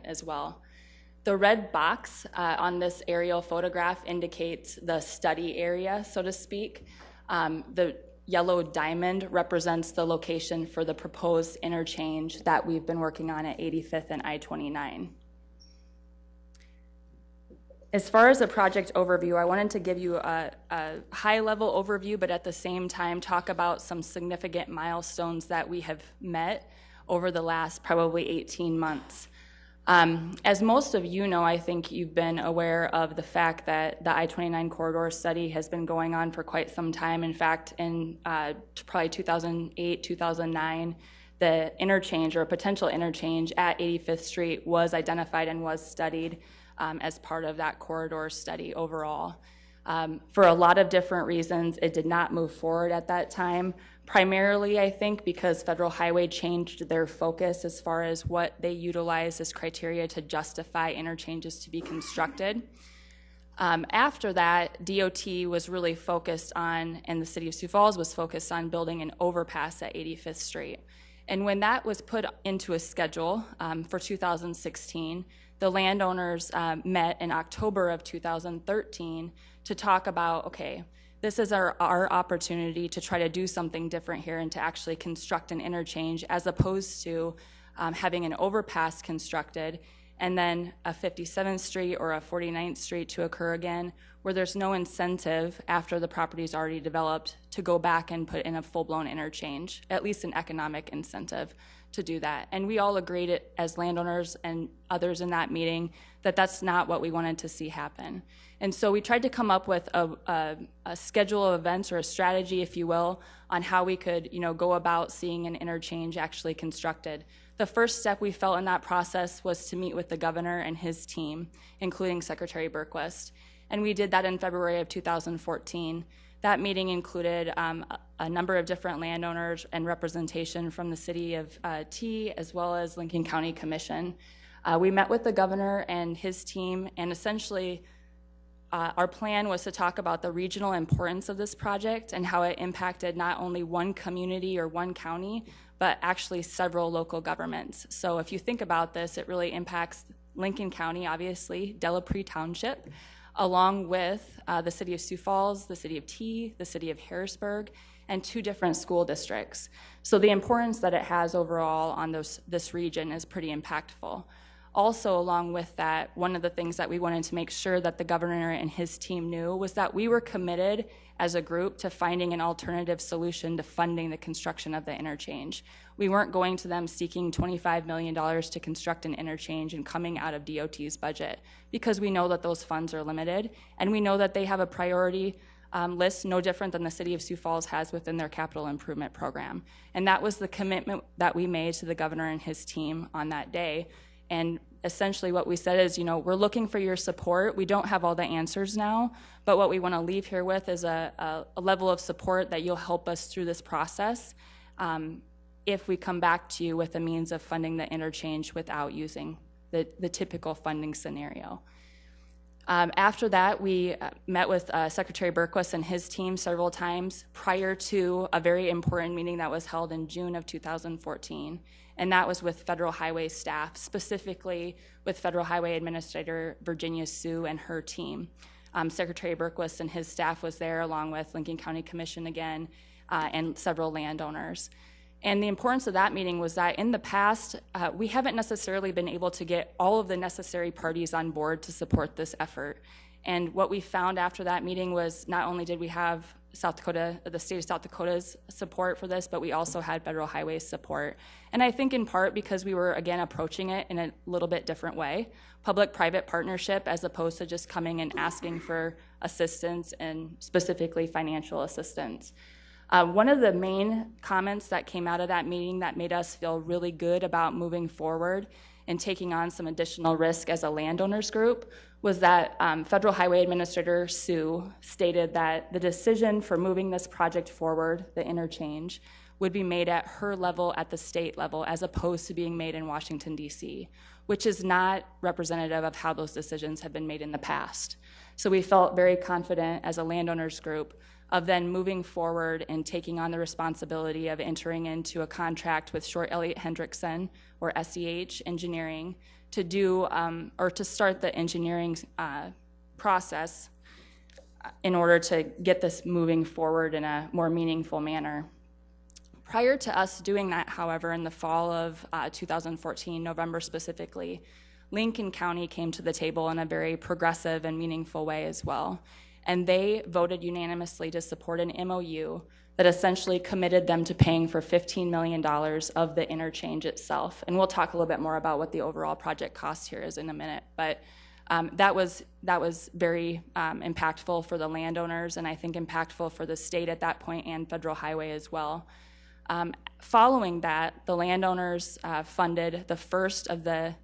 as well. The red box on this aerial photograph indicates the study area, so to speak. The yellow diamond represents the location for the proposed interchange that we've been working on at 85th and I29. As far as a project overview, I wanted to give you a high-level overview, but at the same time talk about some significant milestones that we have met over the last probably 18 months. As most of you know, I think you've been aware of the fact that the I29 corridor study has been going on for quite some time. In fact, in probably 2008, 2009, the interchange or a potential interchange at 85th Street was identified and was studied as part of that corridor study overall. For a lot of different reasons, it did not move forward at that time. Primarily, I think, because Federal Highway changed their focus as far as what they utilize as criteria to justify interchanges to be constructed. After that, DOT was really focused on, and the city of Sioux Falls was focused on building an overpass at 85th Street. And when that was put into a schedule for 2016, the landowners met in October of 2013 to talk about, okay, this is our opportunity to try to do something different here and to actually construct an interchange as opposed to having an overpass constructed and then a 57th Street or a 49th Street to occur again, where there's no incentive after the property is already developed to go back and put in a full-blown interchange, at least an economic incentive to do that. And we all agreed as landowners and others in that meeting that that's not what we wanted to see happen. And so we tried to come up with a schedule of events or a strategy, if you will, on how we could, go about seeing an interchange actually constructed. The first step we felt in that process was to meet with the governor and his team, including Secretary Berquist. And we did that in February of 2014. That meeting included a number of different landowners and representation from the city of T as well as Lincoln County Commission. We met with the governor and his team, and essentially our plan was to talk about the regional importance of this project and how it impacted not only one community or one county, but actually several local governments. So if you think about this, it really impacts Lincoln County, obviously, Delapre Township, along with the city of Sioux Falls, the city of T, the city of Harrisburg, and 2 different school districts. So the importance that it has overall on this region is pretty impactful. Also, along with that, one of the things that we wanted to make sure that the governor and his team knew was that we were committed as a group to finding an alternative solution to funding the construction of the interchange. We weren't going to them seeking $25 million to construct an interchange and coming out of DOT's budget, because we know that those funds are limited, and we know that they have a priority list no different than the city of Sioux Falls has within their capital improvement program. And that was the commitment that we made to the governor and his team on that day. And essentially what we said is, we're looking for your support. We don't have all the answers now, but what we want to leave here with is a level of support that you'll help us through this process if we come back to you with a means of funding the interchange without using the typical funding scenario. After that, we met with Secretary Berquist and his team several times prior to a very important meeting that was held in June of 2014. And that was with Federal Highway staff, specifically with Federal Highway Administrator Virginia Sue and her team. Secretary Berquist and his staff was there, along with Lincoln County Commission again, and several landowners. And the importance of that meeting was that in the past, we haven't necessarily been able to get all of the necessary parties on board to support this effort. And what we found after that meeting was not only did we have the state of South Dakota's support for this, but we also had Federal Highway's support. And I think in part because we were, again, approaching it in a little bit different way, public-private partnership, as opposed to just coming and asking for assistance and specifically financial assistance. One of the main comments that came out of that meeting that made us feel really good about moving forward and taking on some additional risk as a landowners group was that Federal Highway Administrator Sue stated that the decision for moving this project forward, the interchange, would be made at her level, at the state level, as opposed to being made in Washington, D.C., which is not representative of how those decisions have been made in the past. So we felt very confident as a landowners group of then moving forward and taking on the responsibility of entering into a contract with Short Elliott Hendrickson, or SEH Engineering, to do or to start the engineering process in order to get this moving forward in a more meaningful manner. Prior to us doing that, however, in the fall of 2014, November specifically, Lincoln County came to the table in a very progressive and meaningful way as well. And they voted unanimously to support an MOU that essentially committed them to paying for $15 million of the interchange itself. And we'll talk a little bit more about what the overall project cost here is in a minute. But that was very impactful for the landowners, and I think impactful for the state at that point and Federal Highway as well. Following that, the landowners funded the first of the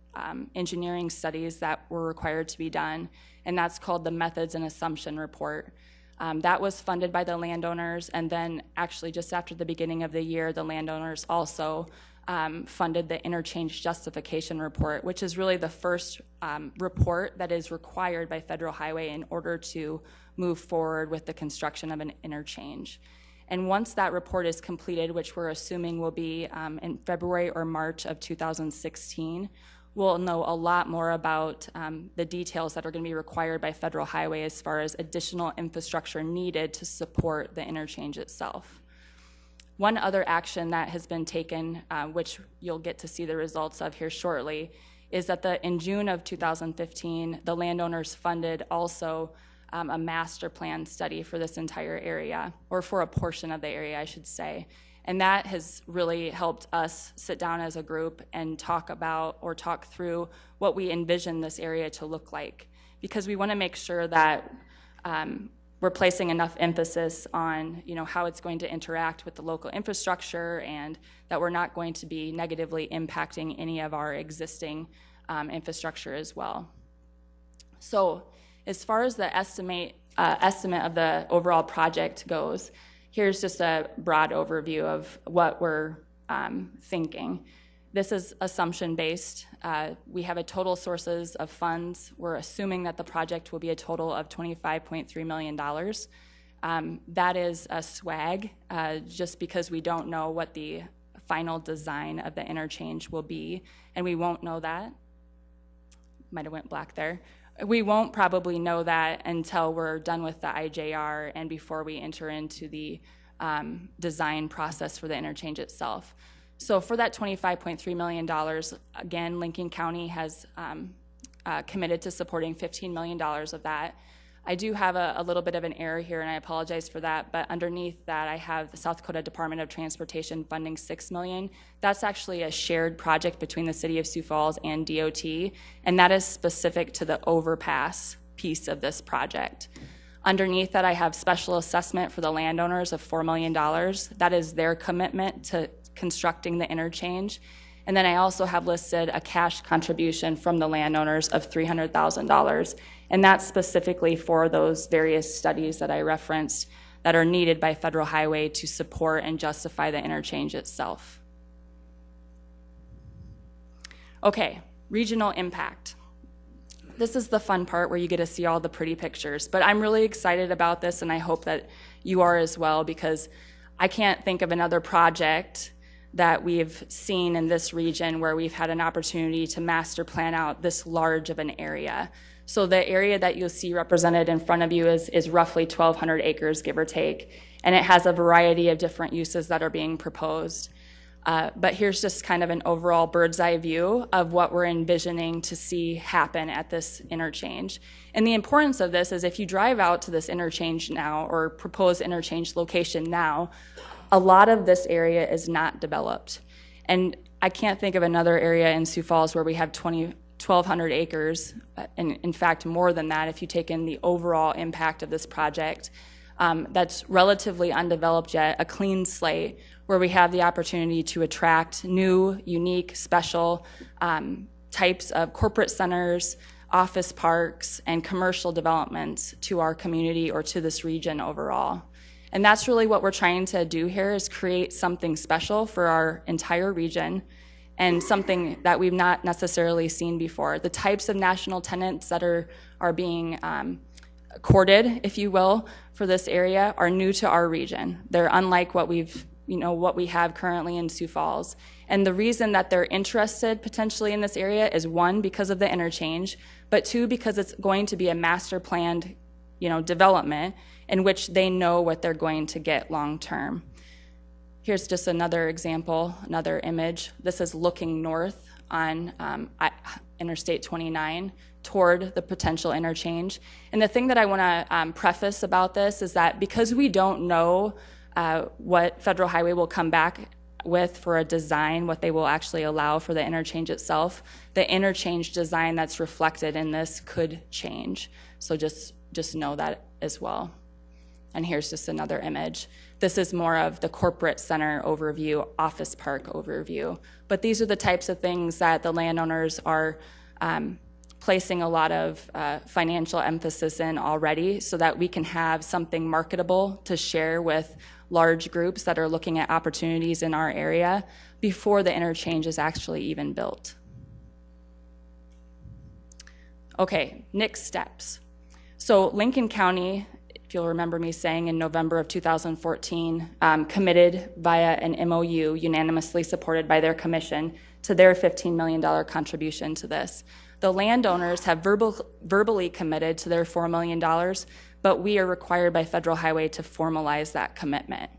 engineering studies that were required to be done, and that's called the Methods and Assumption Report. That was funded by the landowners, and then actually just after the beginning of the year, the landowners also funded the Interchange Justification Report, which is really the first report that is required by Federal Highway in order to move forward with the construction of an interchange. And once that report is completed, which we're assuming will be in February or March of 2016, we'll know a lot more about the details that are going to be required by Federal Highway as far as additional infrastructure needed to support the interchange itself. One other action that has been taken, which you'll get to see the results of here shortly, is that in June of 2015, the landowners funded also a master plan study for this entire area, or for a portion of the area, I should say. And that has really helped us sit down as a group and talk about or talk through what we envision this area to look like, because we want to make sure that we're placing enough emphasis on, how it's going to interact with the local infrastructure, and that we're not going to be negatively impacting any of our existing infrastructure as well. So as far as the estimate of the overall project goes, here's just a broad overview of what we're thinking. This is assumption-based. We have a total sources of funds. We're assuming that the project will be a total of $25.3 million. That is a swag, just because we don't know what the final design of the interchange will be, and we won't know that. Might have went black there. We won't probably know that until we're done with the IJR and before we enter into the design process for the interchange itself. So for that $25.3 million, again, Lincoln County has committed to supporting $15 million of that. I do have a little bit of an error here, and I apologize for that, but underneath that I have the South Dakota Department of Transportation funding $6 million. That's actually a shared project between the City of Sioux Falls and DOT, and that is specific to the overpass piece of this project. Underneath that I have special assessment for the landowners of $4 million. That is their commitment to constructing the interchange. And then I also have listed a cash contribution from the landowners of $300,000, and that's specifically for those various studies that I referenced that are needed by Federal Highway to support and justify the interchange itself. Okay, regional impact. This is the fun part where you get to see all the pretty pictures, but I'm really excited about this, and I hope that you are as well, because I can't think of another project that we've seen in this region where we've had an opportunity to master plan out this large of an area. So the area that you'll see represented in front of you is roughly 1,200 acres, give or take, and it has a variety of different uses that are being proposed. But here's just kind of an overall bird's eye view of what we're envisioning to see happen at this interchange. And the importance of this is if you drive out to this interchange now, or proposed interchange location now, a lot of this area is not developed. And I can't think of another area in Sioux Falls where we have 1,200 acres, and in fact more than that if you take in the overall impact of this project, that's relatively undeveloped yet, a clean slate where we have the opportunity to attract new, unique, special types of corporate centers, office parks, and commercial developments to our community or to this region overall. And that's really what we're trying to do here, is create something special for our entire region and something that we've not necessarily seen before. The types of national tenants that are being courted, if you will, for this area are new to our region. They're unlike what we have currently in Sioux Falls. And the reason that they're interested potentially in this area is, one, because of the interchange, but two, because it's going to be a master planned, development in which they know what they're going to get long term. Here's just another example, another image. This is looking north on Interstate 29 toward the potential interchange. And the thing that I want to preface about this is that because we don't know what Federal Highway will come back with for a design, what they will actually allow for the interchange itself, the interchange design that's reflected in this could change. So just know that as well. And here's just another image. This is more of the corporate center overview, office park overview. But these are the types of things that the landowners are placing a lot of financial emphasis in already, so that we can have something marketable to share with large groups that are looking at opportunities in our area before the interchange is actually even built. Okay, next steps. So Lincoln County, if you'll remember me saying in November of 2014, committed via an MOU unanimously supported by their commission to their $15 million contribution to this. The landowners have verbally committed to their $4 million, but we are required by Federal Highway to formalize that commitment.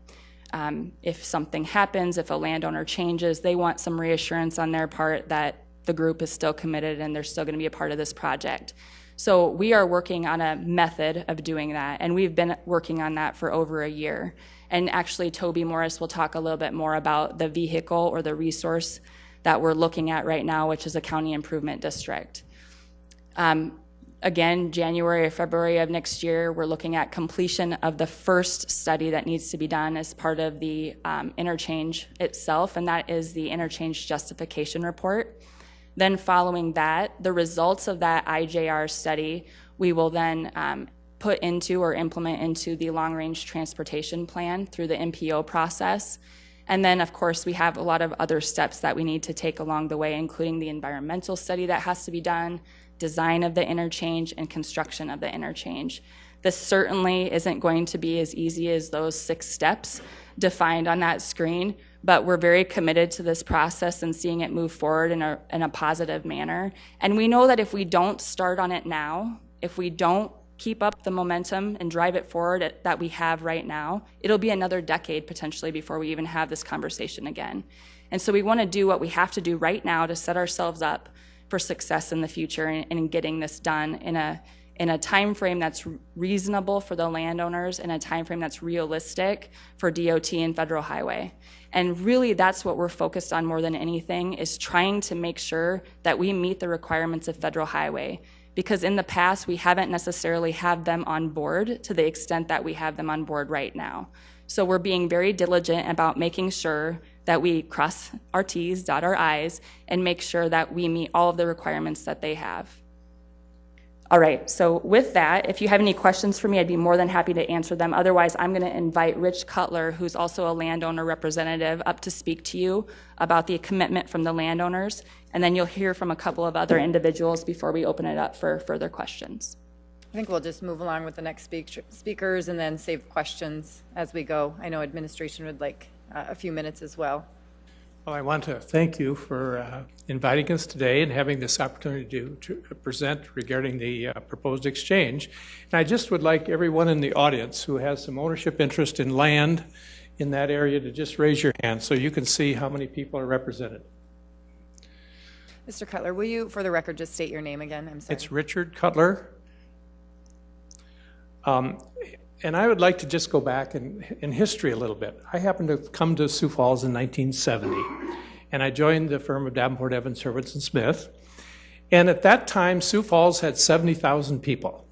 If something happens, if a landowner changes, they want some reassurance on their part that the group is still committed and they're still going to be a part of this project. So we are working on a method of doing that, and we've been working on that for over a year. And actually, Toby Morris will talk a little bit more about the vehicle or the resource that we're looking at right now, which is a county improvement district. Again, January or February of next year, we're looking at completion of the first study that needs to be done as part of the interchange itself, and that is the interchange justification report. Then following that, the results of that IJR study, we will then put into or implement into the long-range transportation plan through the MPO process. And then, of course, we have a lot of other steps that we need to take along the way, including the environmental study that has to be done, design of the interchange, and construction of the interchange. This certainly isn't going to be as easy as those 6 steps defined on that screen, but we're very committed to this process and seeing it move forward in a positive manner. And we know that if we don't start on it now, if we don't keep up the momentum and drive it forward that we have right now, it'll be another decade potentially before we even have this conversation again. And so we want to do what we have to do right now to set ourselves up for success in the future and in getting this done in a time frame that's reasonable for the landowners, and a time frame that's realistic for DOT and Federal Highway. And really, that's what we're focused on more than anything, is trying to make sure that we meet the requirements of Federal Highway. Because in the past, we haven't necessarily had them on board to the extent that we have them on board right now. So we're being very diligent about making sure that we cross our T's, dot our I's, and make sure that we meet all of the requirements that they have. All right, so with that, if you have any questions for me, I'd be more than happy to answer them. Otherwise, I'm going to invite Rich Cutler, who's also a landowner representative, up to speak to you about the commitment from the landowners, and then you'll hear from a couple of other individuals before we open it up for further questions. I think we'll just move along with the next speakers and then save questions as we go. I know administration would like a few minutes as well. Well, I want to thank you for inviting us today and having this opportunity to present regarding the proposed exchange. And I just would like everyone in the audience who has some ownership interest in land in that area to just raise your hand so you can see how many people are represented. Mr. Cutler, will you, for the record, just state your name again? I'm sorry. It's Richard Cutler. And I would like to just go back in history a little bit. I happened to come to Sioux Falls in 1970, and I joined the firm of Davenport, Evans, Hurwitz, and Smith. And at that time, Sioux Falls had 70,000 people.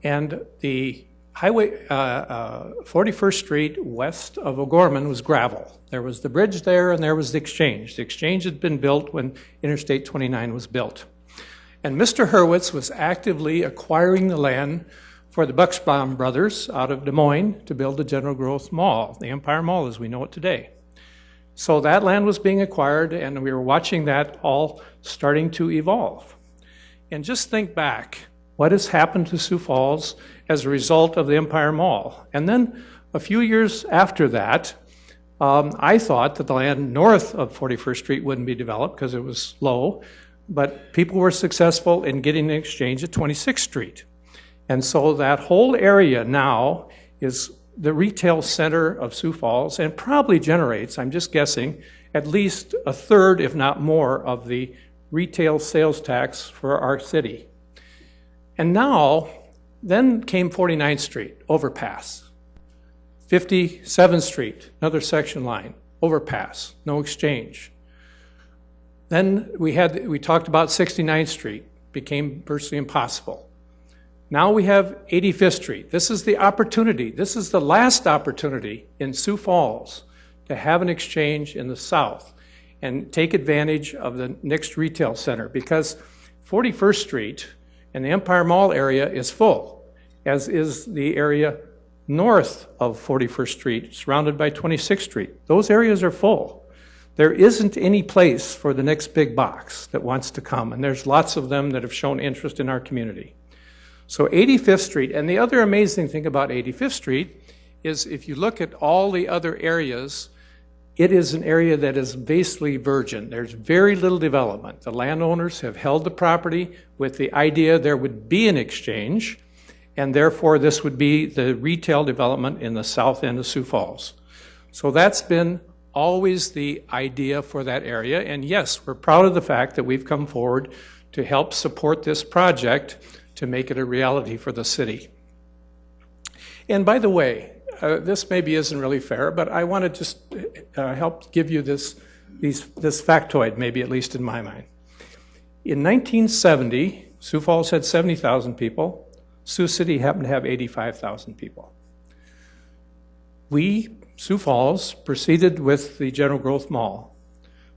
And the highway, 41st Street west of O'Gorman was gravel. There was the bridge there, and there was the exchange. The exchange had been built when Interstate 29 was built. And Mr. Hurwitz was actively acquiring the land for the Bucksbaum brothers out of Des Moines to build the General Growth Mall, the Empire Mall as we know it today. So that land was being acquired, and we were watching that all starting to evolve. And just think back what has happened to Sioux Falls as a result of the Empire Mall. And then a few years after that, I thought that the land north of 41st Street wouldn't be developed because it was low, but people were successful in getting an exchange at 26th Street. And so that whole area now is the retail center of Sioux Falls and probably generates, I'm just guessing, at least a third, if not more, of the retail sales tax for our city. And now, then came 49th Street, overpass. 57th Street, another section line, overpass, no exchange. Then we talked about 69th Street, became virtually impossible. Now we have 85th Street. This is the opportunity. This is the last opportunity in Sioux Falls to have an exchange in the south and take advantage of the next retail center, because 41st Street and the Empire Mall area is full, as is the area north of 41st Street, surrounded by 26th Street. Those areas are full. There isn't any place for the next big box that wants to come, and there's lots of them that have shown interest in our community. So 85th Street, and the other amazing thing about 85th Street is if you look at all the other areas, it is an area that is basically virgin. There's very little development. The landowners have held the property with the idea there would be an exchange, and therefore this would be the retail development in the south end of Sioux Falls. So that's been always the idea for that area, and yes, we're proud of the fact that we've come forward to help support this project to make it a reality for the city. And by the way, this maybe isn't really fair, but I want to just help give you this factoid, maybe at least in my mind. In 1970, Sioux Falls had 70,000 people. Sioux City happened to have 85,000 people. We, Sioux Falls, proceeded with the General Growth Mall.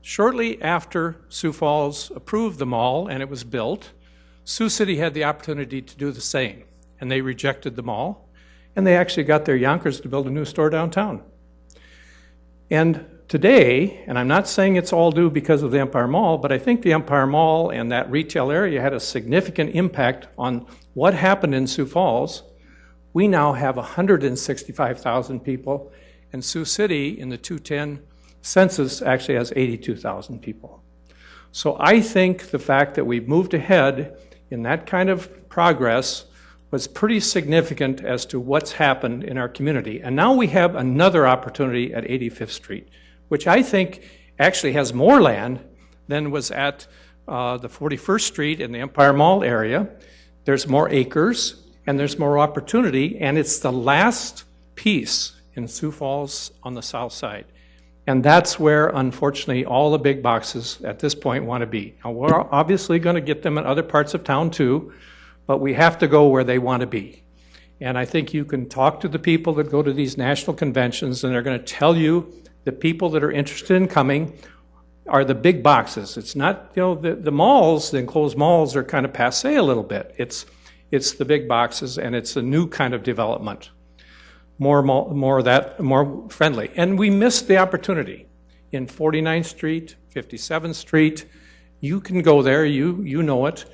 Shortly after Sioux Falls approved the mall and it was built, Sioux City had the opportunity to do the same, and they rejected the mall, and they actually got their Yonkers to build a new store downtown. And today, and I'm not saying it's all due because of the Empire Mall, but I think the Empire Mall and that retail area had a significant impact on what happened in Sioux Falls. We now have 165,000 people, and Sioux City in the 2010 census actually has 82,000 people. So I think the fact that we've moved ahead in that kind of progress was pretty significant as to what's happened in our community. And now we have another opportunity at 85th Street, which I think actually has more land than was at the 41st Street in the Empire Mall area. There's more acres, and there's more opportunity, and it's the last piece in Sioux Falls on the south side. And that's where, unfortunately, all the big boxes at this point want to be. Now, we're obviously going to get them in other parts of town too, but we have to go where they want to be. And I think you can talk to the people that go to these national conventions, and they're going to tell you the people that are interested in coming are the big boxes. It's not, the malls, the enclosed malls are kind of passé a little bit. It's the big boxes, and it's a new kind of development. More friendly. And we missed the opportunity. In 49th Street, 57th Street, you can go there, you know it,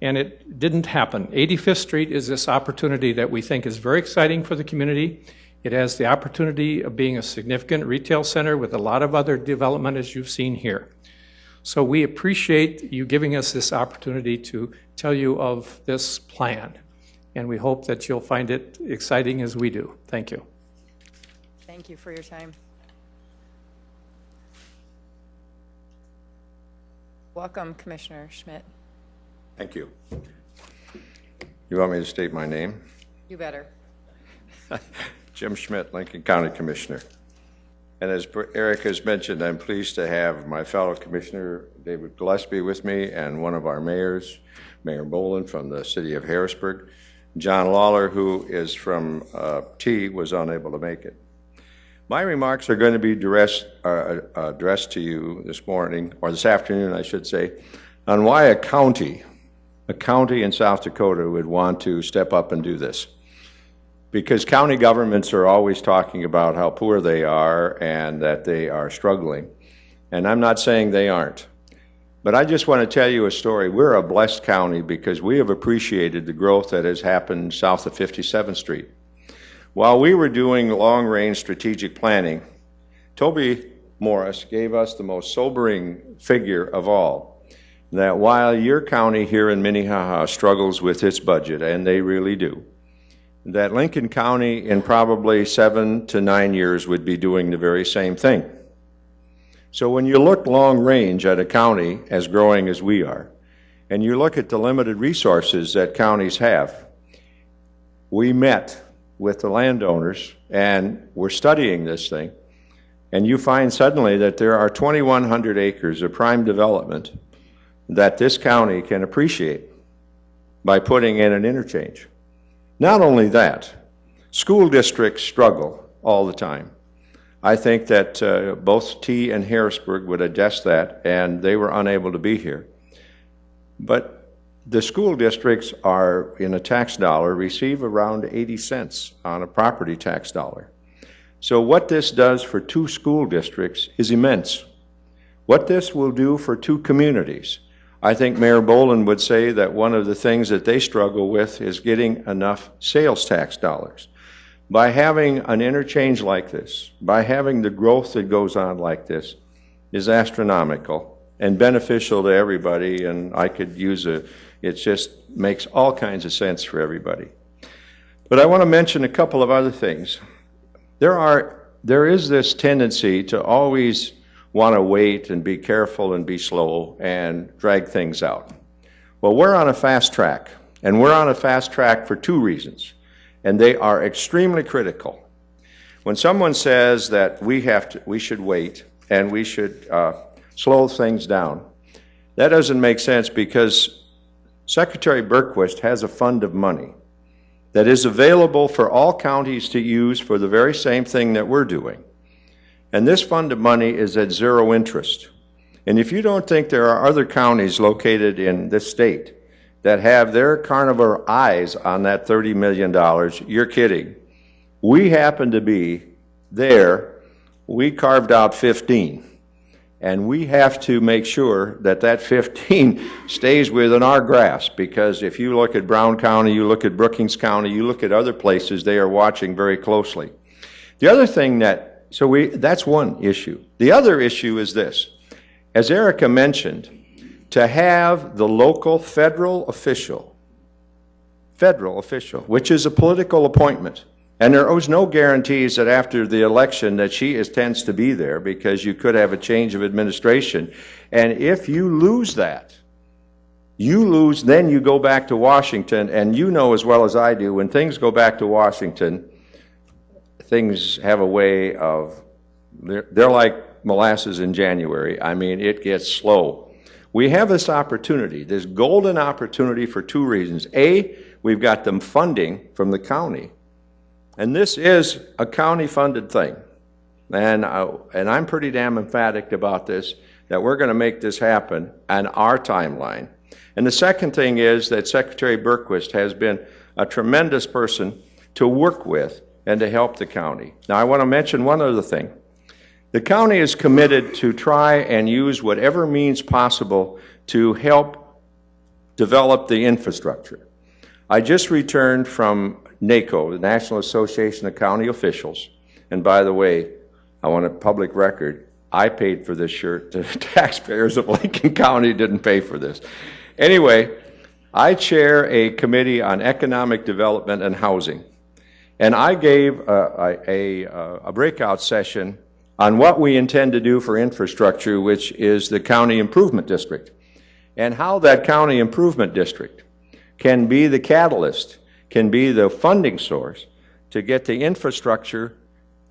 and it didn't happen. 85th Street is this opportunity that we think is very exciting for the community. It has the opportunity of being a significant retail center with a lot of other development, as you've seen here. So we appreciate you giving us this opportunity to tell you of this plan. And we hope that you'll find it exciting as we do. Thank you. Thank you for your time. Welcome, Commissioner Schmidt. Thank you. You want me to state my name? You better. Jim Schmidt, Lincoln County Commissioner. And as Eric has mentioned, I'm pleased to have my fellow Commissioner David Gillespie with me and one of our mayors, Mayor Boland from the city of Harrisburg. John Lawler, who is from T, was unable to make it. My remarks are going to be addressed to you this morning, or this afternoon, I should say, on why a county in South Dakota would want to step up and do this. Because county governments are always talking about how poor they are and that they are struggling. And I'm not saying they aren't. But I just want to tell you a story. We're a blessed county because we have appreciated the growth that has happened south of 57th Street. While we were doing long-range strategic planning, Toby Morris gave us the most sobering figure of all, that while your county here in Minnehaha struggles with its budget, and they really do, that Lincoln County in probably 7 to 9 years would be doing the very same thing. So when you look long range at a county as growing as we are, and you look at the limited resources that counties have, we met with the landowners and we're studying this thing, and you find suddenly that there are 2,100 acres of prime development that this county can appreciate by putting in an interchange. Not only that, school districts struggle all the time. I think that both T and Harrisburg would attest that, and they were unable to be here. But the school districts are, in a tax dollar, receive around 80 cents on a property tax dollar. So what this does for 2 school districts is immense. What this will do for 2 communities, I think Mayor Boland would say that one of the things that they struggle with is getting enough sales tax dollars. By having an interchange like this, by having the growth that goes on like this, is astronomical and beneficial to everybody, and I could use it just makes all kinds of sense for everybody. But I want to mention a couple of other things. There is this tendency to always want to wait and be careful and be slow and drag things out. Well, we're on a fast track, and we're on a fast track for 2 reasons. And they are extremely critical. When someone says that we should wait and we should slow things down, that doesn't make sense because Secretary Berquist has a fund of money that is available for all counties to use for the very same thing that we're doing. And this fund of money is at 0 interest. And if you don't think there are other counties located in this state that have their carnivore eyes on that $30 million, you're kidding. We happen to be there. We carved out 15. And we have to make sure that that 15 stays within our grasp, because if you look at Brown County, you look at Brookings County, you look at other places, they are watching very closely. The other thing that's one issue. The other issue is this. As Erica mentioned, to have the local federal official, which is a political appointment, and there was no guarantees that after the election that she tends to be there, because you could have a change of administration. And if you lose that, then you go back to Washington, and you know as well as I do, when things go back to Washington, things have a way of, they're like molasses in January. I mean, it gets slow. We have this opportunity, this golden opportunity for 2 reasons. A, we've got them funding from the county. And this is a county-funded thing. And I'm pretty damn emphatic about this, that we're going to make this happen on our timeline. And the second thing is that Secretary Berquist has been a tremendous person to work with and to help the county. Now, I want to mention one other thing. The county is committed to try and use whatever means possible to help develop the infrastructure. I just returned from NACO, the National Association of County Officials, and by the way, I want a public record, I paid for this shirt. The taxpayers of Lincoln County didn't pay for this. Anyway, I chair a committee on economic development and housing, and I gave a breakout session on what we intend to do for infrastructure, which is the County Improvement District, and how that County Improvement District can be the catalyst, can be the funding source to get the infrastructure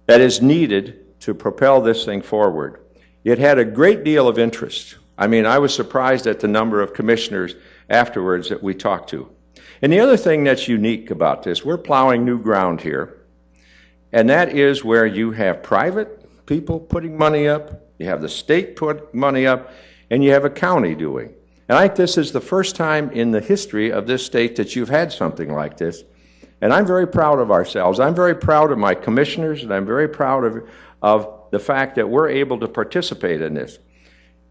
that is needed to propel this thing forward. It had a great deal of interest. I mean, I was surprised at the number of commissioners afterwards that we talked to. And the other thing that's unique about this, we're plowing new ground here, and that is where you have private people putting money up, you have the state put money up, and you have a county doing. And I think this is the first time in the history of this state that you've had something like this. And I'm very proud of ourselves. I'm very proud of my commissioners, and I'm very proud of the fact that we're able to participate in this.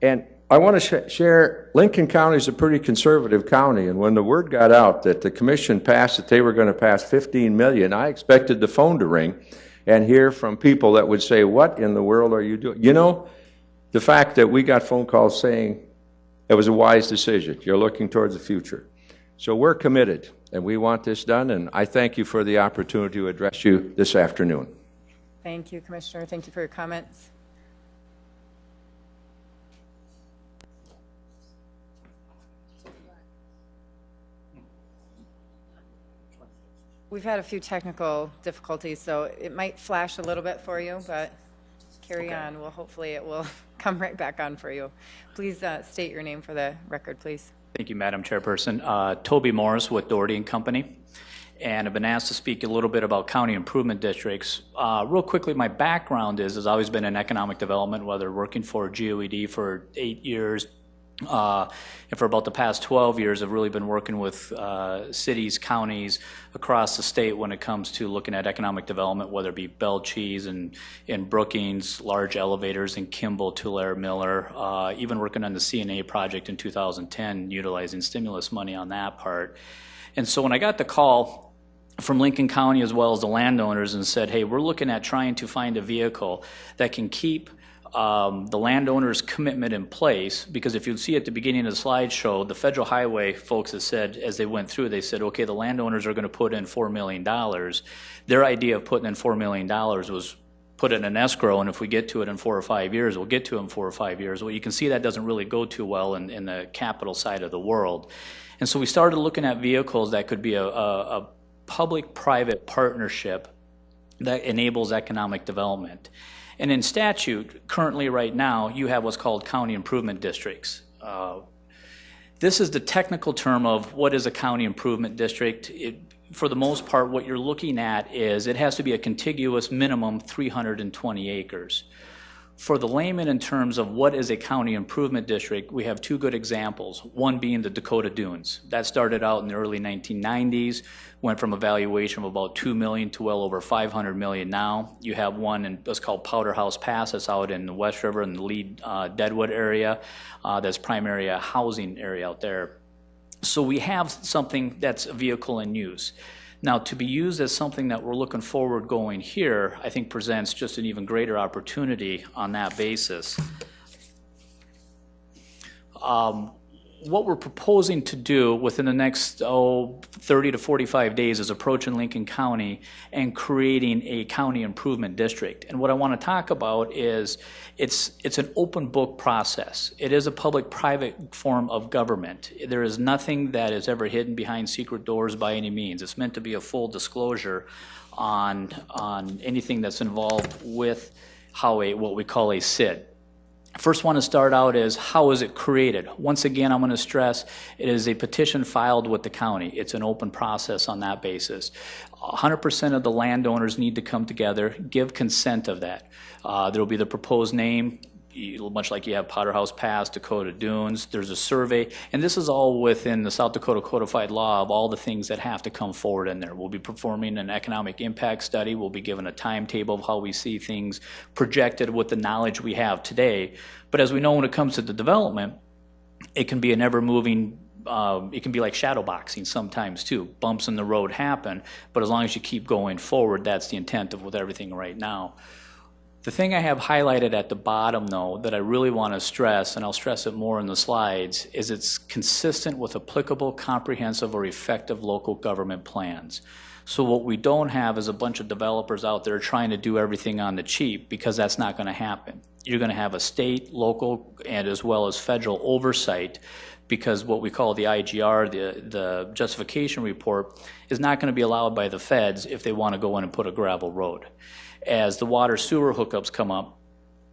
And I want to share, Lincoln County is a pretty conservative county, and when the word got out that the commission passed that they were going to pass 15 million, I expected the phone to ring and hear from people that would say, what in the world are you doing? You know, the fact that we got phone calls saying it was a wise decision. You're looking towards the future. So we're committed, and we want this done, and I thank you for the opportunity to address you this afternoon. Thank you, Commissioner. Thank you for your comments. We've had a few technical difficulties, so it might flash a little bit for you, but carry on. Well, hopefully it will come right back on for you. Please state your name for the record, please. Thank you, Madam Chairperson. Toby Morris with Doherty and Company, and I've been asked to speak a little bit about county improvement districts. Real quickly, my background has always been in economic development, whether working for GOED for 8 years, and for about the past 12 years, I've really been working with cities, counties across the state when it comes to looking at economic development, whether it be Bell Cheese and Brookings, large elevators in Kimball, Tulare, Miller, even working on the CNA project in 2010, utilizing stimulus money on that part. And so when I got the call from Lincoln County as well as the landowners and said, hey, we're looking at trying to find a vehicle that can keep the landowner's commitment in place, because if you see at the beginning of the slideshow, the federal highway folks have said, as they went through, they said, okay, the landowners are going to put in $4 million. Their idea of putting in $4 million was put it in an escrow, and if we get to it in 4 or 5 years, we'll get to it in 4 or 5 years. Well, you can see that doesn't really go too well in the capital side of the world. And so we started looking at vehicles that could be a public-private partnership that enables economic development. And in statute, currently right now, you have what's called county improvement districts. This is the technical term of what is a county improvement district. For the most part, what you're looking at is it has to be a contiguous minimum 320 acres. For the layman, in terms of what is a county improvement district, we have 2 good examples, one being the Dakota Dunes. That started out in the early 1990s, went from a valuation of about $2 million to well over $500 million now. You have one in what's called Powder House Pass, that's out in the West River in the Lead Deadwood area. That's primarily a housing area out there. So we have something that's a vehicle in use. Now, to be used as something that we're looking forward going here, I think presents just an even greater opportunity on that basis. What we're proposing to do within the next 30 to 45 days is approaching Lincoln County and creating a county improvement district. And what I want to talk about is it's an open book process. It is a public-private form of government. There is nothing that is ever hidden behind secret doors by any means. It's meant to be a full disclosure on anything that's involved with what we call a SID. First want to start out is how is it created? Once again, I'm going to stress it is a petition filed with the county. It's an open process on that basis. 100% of the landowners need to come together, give consent of that. There will be the proposed name, much like you have Powder House Pass, Dakota Dunes. There's a survey, and this is all within the South Dakota codified law of all the things that have to come forward in there. We'll be performing an economic impact study. We'll be given a timetable of how we see things projected with the knowledge we have today. But as we know, when it comes to the development, it can be an ever-moving, it can be like shadow boxing sometimes too. Bumps in the road happen, but as long as you keep going forward, that's the intent of with everything right now. The thing I have highlighted at the bottom, though, that I really want to stress, and I'll stress it more in the slides, is it's consistent with applicable, comprehensive, or effective local government plans. So what we don't have is a bunch of developers out there trying to do everything on the cheap, because that's not going to happen. You're going to have a state, local, and as well as federal oversight, because what we call the IGR, the justification report, is not going to be allowed by the feds if they want to go in and put a gravel road. As the water sewer hookups come up,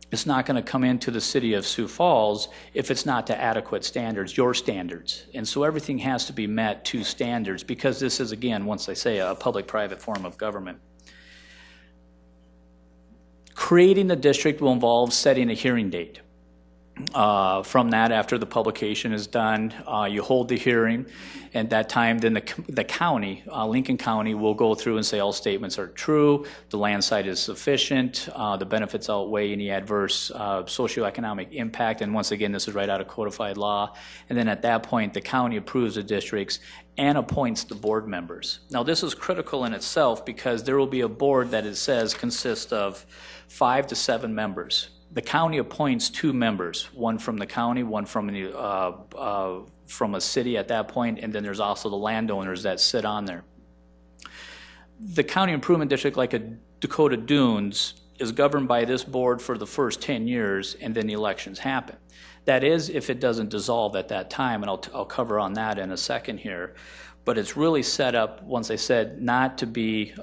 it's not going to come into the city of Sioux Falls if it's not to adequate standards, your standards. And so everything has to be met to standards, because this is, again, once I say, a public-private form of government. Creating the district will involve setting a hearing date. From that, after the publication is done, you hold the hearing. At that time, then the county, Lincoln County, will go through and say all statements are true, the land site is sufficient, the benefits outweigh any adverse socioeconomic impact, and once again, this is right out of codified law. And then at that point, the county approves the districts and appoints the board members. Now, this is critical in itself because there will be a board that it says consists of 5 to 7 members. The county appoints 2 members, one from the county, one from a city at that point, and then there's also the landowners that sit on there. The county improvement district, like a Dakota Dunes, is governed by this board for the first 10 years, and then the elections happen. That is, if it doesn't dissolve at that time, and I'll cover on that in a second here. But it's really set up, once I said, not to be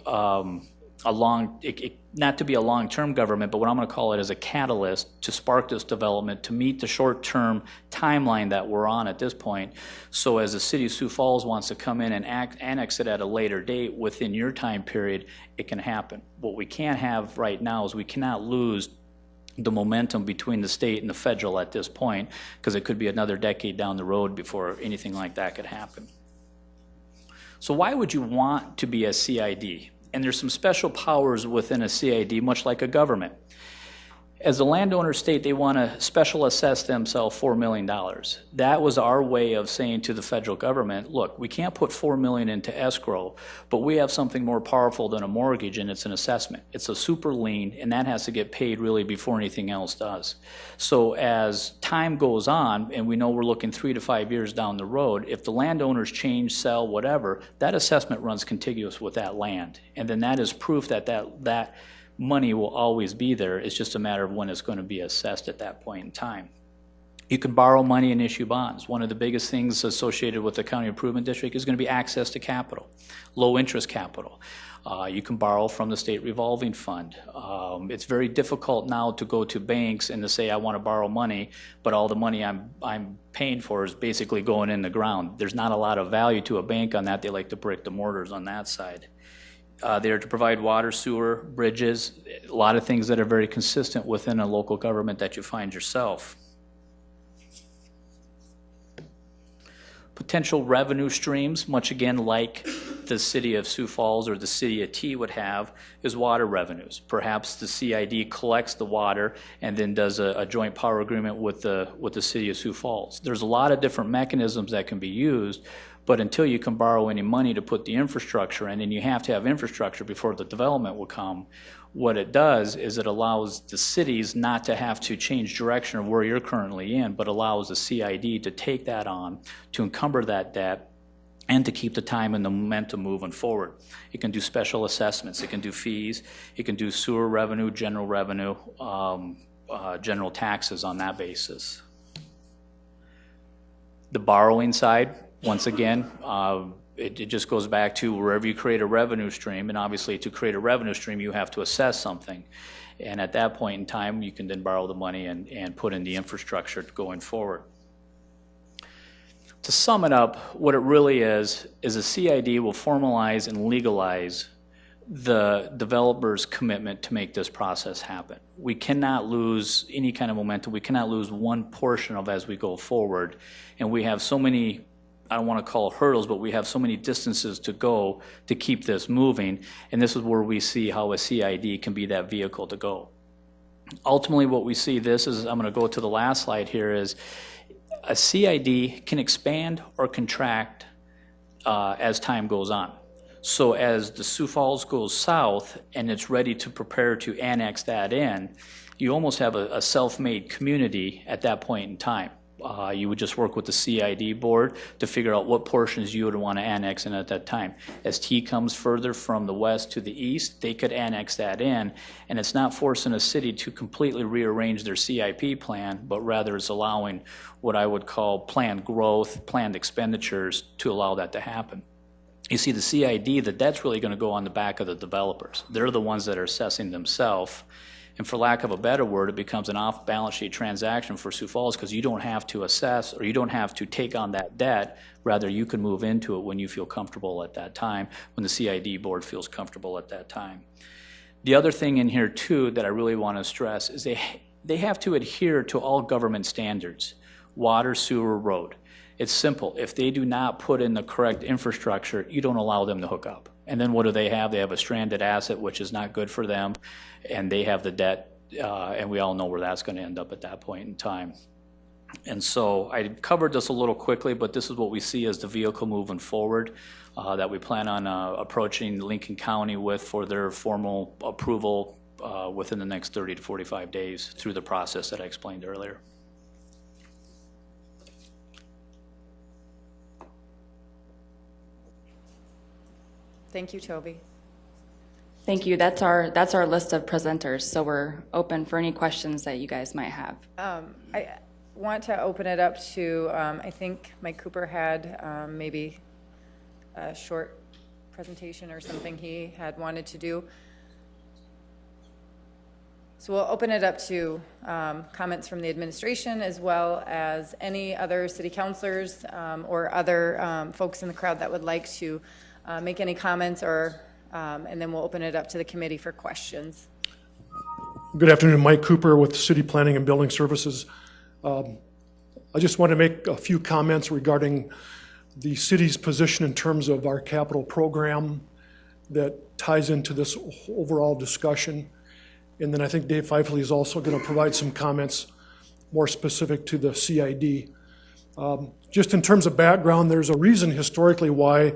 not to be a long-term government, but what I'm going to call it as a catalyst to spark this development to meet the short-term timeline that we're on at this point. So as the city of Sioux Falls wants to come in and annex it at a later date within your time period, it can happen. What we can't have right now is we cannot lose the momentum between the state and the federal at this point, because it could be another decade down the road before anything like that could happen. So why would you want to be a CID? And there's some special powers within a CID, much like a government. As the landowner state, they want to special assess themselves $4 million. That was our way of saying to the federal government, look, we can't put $4 million into escrow, but we have something more powerful than a mortgage, and it's an assessment. It's a super lien, and that has to get paid really before anything else does. So as time goes on, and we know we're looking 3 to 5 years down the road, if the landowners change, sell, whatever, that assessment runs contiguous with that land. And then that is proof that that money will always be there. It's just a matter of when it's going to be assessed at that point in time. You can borrow money and issue bonds. One of the biggest things associated with the county improvement district is going to be access to capital, low interest capital. You can borrow from the state revolving fund. It's very difficult now to go to banks and to say I want to borrow money, but all the money I'm paying for is basically going in the ground. There's not a lot of value to a bank on that. They like to brick the mortars on that side. They are to provide water, sewer, bridges, a lot of things that are very consistent within a local government that you find yourself. Potential revenue streams, much again like the city of Sioux Falls or the city of T would have, is water revenues. Perhaps the CID collects the water and then does a joint power agreement with the city of Sioux Falls. There's a lot of different mechanisms that can be used, but until you can borrow any money to put the infrastructure in, and you have to have infrastructure before the development will come, what it does is it allows the cities not to have to change direction of where you're currently in, but allows the CID to take that on, to encumber that debt, and to keep the time and the momentum moving forward. It can do special assessments, it can do fees, it can do sewer revenue, general taxes on that basis. The borrowing side, once again, it just goes back to wherever you create a revenue stream, and obviously to create a revenue stream you have to assess something. And at that point in time, you can then borrow the money and put in the infrastructure going forward. To sum it up, what it really is a CID will formalize and legalize the developer's commitment to make this process happen. We cannot lose any kind of momentum. We cannot lose one portion of as we go forward. And we have so many, I don't want to call it hurdles, but we have so many distances to go to keep this moving. And this is where we see how a CID can be that vehicle to go. Ultimately, what we see, this is, I'm going to go to the last slide here, is a CID can expand or contract as time goes on. So as the Sioux Falls goes south and it's ready to prepare to annex that in, you almost have a self-made community at that point in time. You would just work with the CID board to figure out what portions you would want to annex in at that time. As T comes further from the west to the east, they could annex that in, and it's not forcing a city to completely rearrange their CIP plan, but rather it's allowing what I would call planned growth, planned expenditures to allow that to happen. You see, the CID, the debt's really going to go on the back of the developers. They're the ones that are assessing themselves. And for lack of a better word, it becomes an off-balance sheet transaction for Sioux Falls because you don't have to assess or you don't have to take on that debt. Rather, you can move into it when you feel comfortable at that time, when the CID board feels comfortable at that time. The other thing in here, too, that I really want to stress is they have to adhere to all government standards, water, sewer, road. It's simple. If they do not put in the correct infrastructure, you don't allow them to hook up. And then what do they have? They have a stranded asset, which is not good for them, and they have the debt, and we all know where that's going to end up at that point in time. And so I covered this a little quickly, but this is what we see as the vehicle moving forward that we plan on approaching Lincoln County with for their formal approval within the next 30 to 45 days through the process that I explained earlier. Thank you, Toby. Thank you. That's our list of presenters, so we're open for any questions that you guys might have. I want to open it up to, I think Mike Cooper had maybe a short presentation or something he had wanted to do. So we'll open it up to comments from the administration as well as any other city councilors or other folks in the crowd that would like to make any comments, or and then we'll open it up to the committee for questions. Good afternoon, Mike Cooper with City Planning and Building Services. I just want to make a few comments regarding the city's position in terms of our capital program that ties into this overall discussion. And then I think Dave Feifele is also going to provide some comments more specific to the CID. Just in terms of background, there's a reason historically why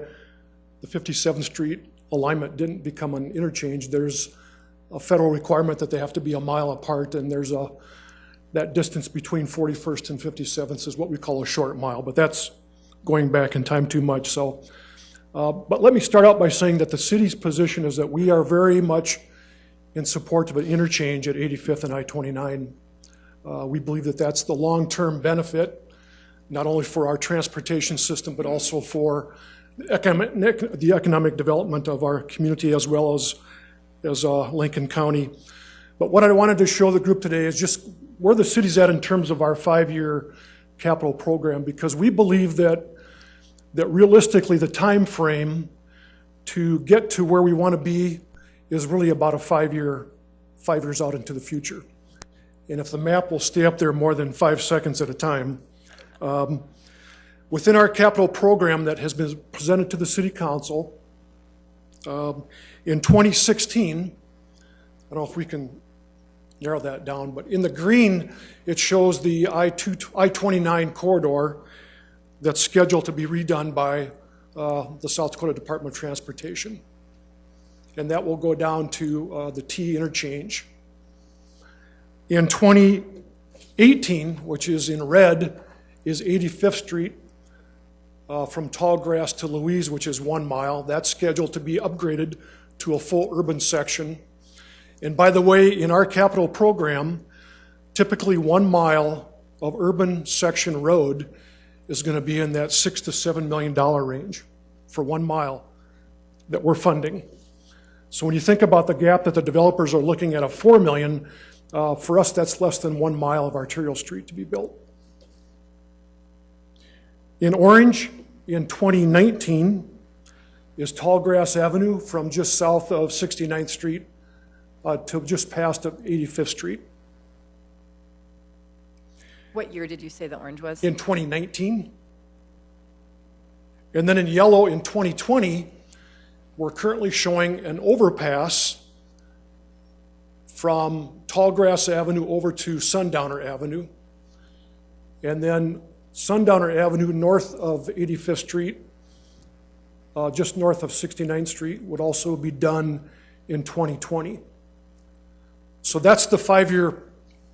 the 57th Street alignment didn't become an interchange. There's a federal requirement that they have to be a mile apart, and there's that distance between 41st and 57th is what we call a short mile, but that's going back in time too much. So, but let me start out by saying that the city's position is that we are very much in support of an interchange at 85th and I29. We believe that that's the long-term benefit, not only for our transportation system, but also for the economic development of our community as well as Lincoln County. But what I wanted to show the group today is just where the city's at in terms of our 5-year capital program, because we believe that realistically the time frame to get to where we want to be is really about 5 years out into the future. And if the map will stay up there more than 5 seconds at a time, within our capital program that has been presented to the City Council, in 2016, I don't know if we can narrow that down, but in the green, it shows the I29 corridor that's scheduled to be redone by the South Dakota Department of Transportation. And that will go down to the T interchange. In 2018, which is in red, is 85th Street from Tallgrass to Louise, which is 1 mile. That's scheduled to be upgraded to a full urban section. And by the way, in our capital program, typically 1 mile of urban section road is going to be in that $6 to $7 million range for 1 mile that we're funding. So when you think about the gap that the developers are looking at of $4 million, for us that's less than 1 mile of arterial street to be built. In orange, in 2019, is Tallgrass Avenue from just south of 69th Street to just past 85th Street. What year did you say the orange was? In 2019. And then in yellow in 2020, we're currently showing an overpass from Tallgrass Avenue over to Sundowner Avenue. And then Sundowner Avenue north of 85th Street, just north of 69th Street, would also be done in 2020. So that's the 5-year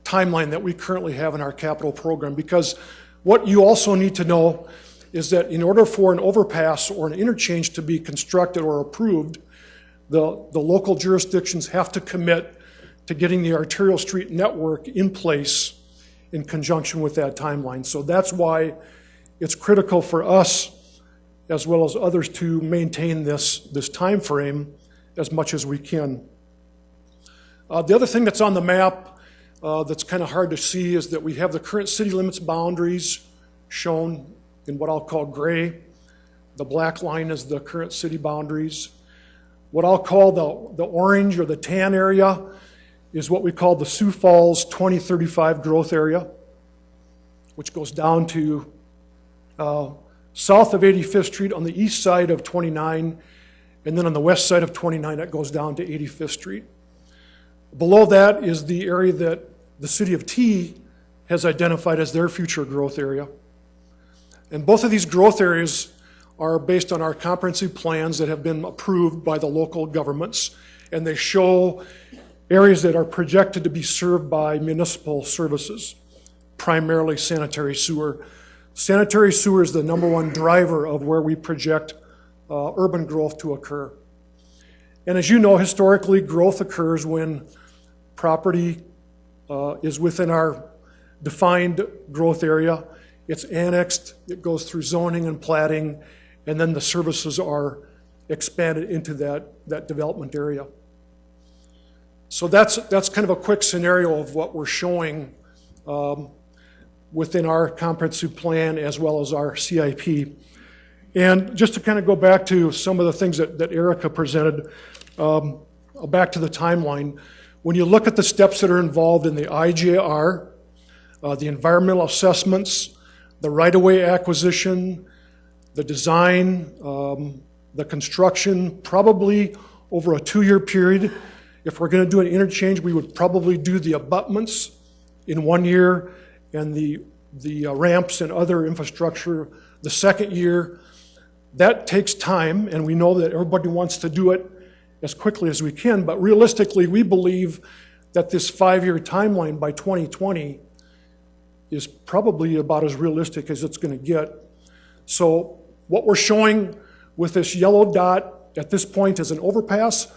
timeline that we currently have in our capital program, because what you also need to know is that in order for an overpass or an interchange to be constructed or approved, the local jurisdictions have to commit to getting the arterial street network in place in conjunction with that timeline. So that's why it's critical for us as well as others to maintain this time frame as much as we can. The other thing that's on the map that's kind of hard to see is that we have the current city limits boundaries shown in what I'll call gray. The black line is the current city boundaries. What I'll call the orange or the tan area is what we call the Sioux Falls 2035 growth area, which goes down to south of 85th Street on the east side of 29, and then on the west side of 29, it goes down to 85th Street. Below that is the area that the city of T has identified as their future growth area. And both of these growth areas are based on our comprehensive plans that have been approved by the local governments, and they show areas that are projected to be served by municipal services, primarily sanitary sewer. Sanitary sewer is the #1 driver of where we project urban growth to occur. And as you know, historically, growth occurs when property is within our defined growth area. It's annexed, it goes through zoning and platting, and then the services are expanded into that development area. So that's kind of a quick scenario of what we're showing within our comprehensive plan as well as our CIP. And just to kind of go back to some of the things that Erica presented, back to the timeline, when you look at the steps that are involved in the IJR, the environmental assessments, the right-of-way acquisition, the design, the construction, probably over a 2-year period. If we're going to do an interchange, we would probably do the abutments in 1 year and the ramps and other infrastructure the second year. That takes time, and we know that everybody wants to do it as quickly as we can, but realistically, we believe that this 5-year timeline by 2020 is probably about as realistic as it's going to get. So what we're showing with this yellow dot at this point is an overpass,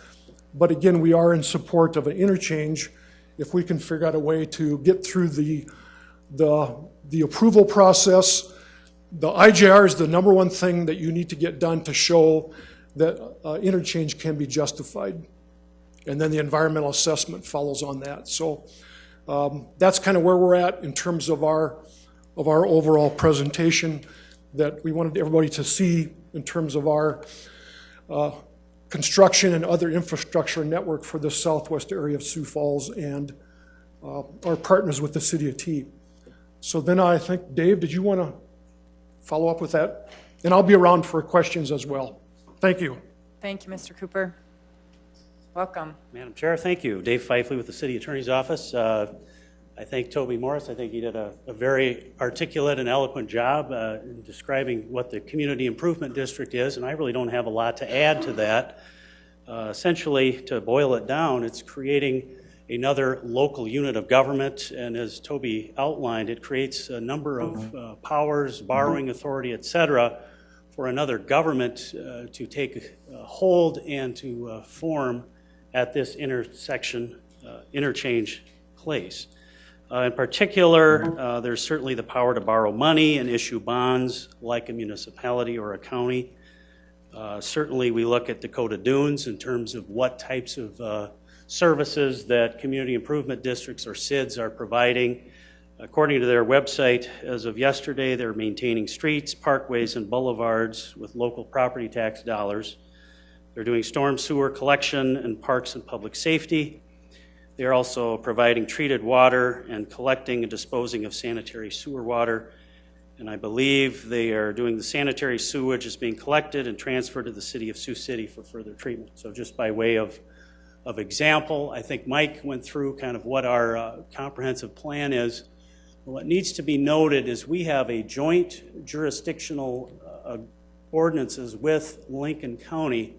but again, we are in support of an interchange if we can figure out a way to get through the approval process. The IJR is the #1 thing that you need to get done to show that interchange can be justified. And then the environmental assessment follows on that. So that's kind of where we're at in terms of our overall presentation that we wanted everybody to see in terms of our construction and other infrastructure network for the southwest area of Sioux Falls and our partners with the city of T. So then I think, Dave, did you want to follow up with that? And I'll be around for questions as well. Thank you. Thank you, Mr. Cooper. Welcome. Madam Chair, thank you. Dave Fifley with the City Attorney's Office. I thank Toby Morris. I think he did a very articulate and eloquent job in describing what the Community Improvement District is, and I really don't have a lot to add to that. Essentially, to boil it down, it's creating another local unit of government, and as Toby outlined, it creates a number of powers, borrowing authority, et cetera, for another government to take hold and to form at this interchange place. In particular, there's certainly the power to borrow money and issue bonds like a municipality or a county. Certainly, we look at Dakota Dunes in terms of what types of services that community improvement districts or SIDs are providing. According to their website, as of yesterday, they're maintaining streets, parkways, and boulevards with local property tax dollars. They're doing storm sewer collection and parks and public safety. They're also providing treated water and collecting and disposing of sanitary sewer water. And I believe they are doing the sanitary sewage is being collected and transferred to the city of Sioux City for further treatment. So just by way of example, I think Mike went through kind of what our comprehensive plan is. What needs to be noted is we have a joint jurisdictional ordinances with Lincoln County.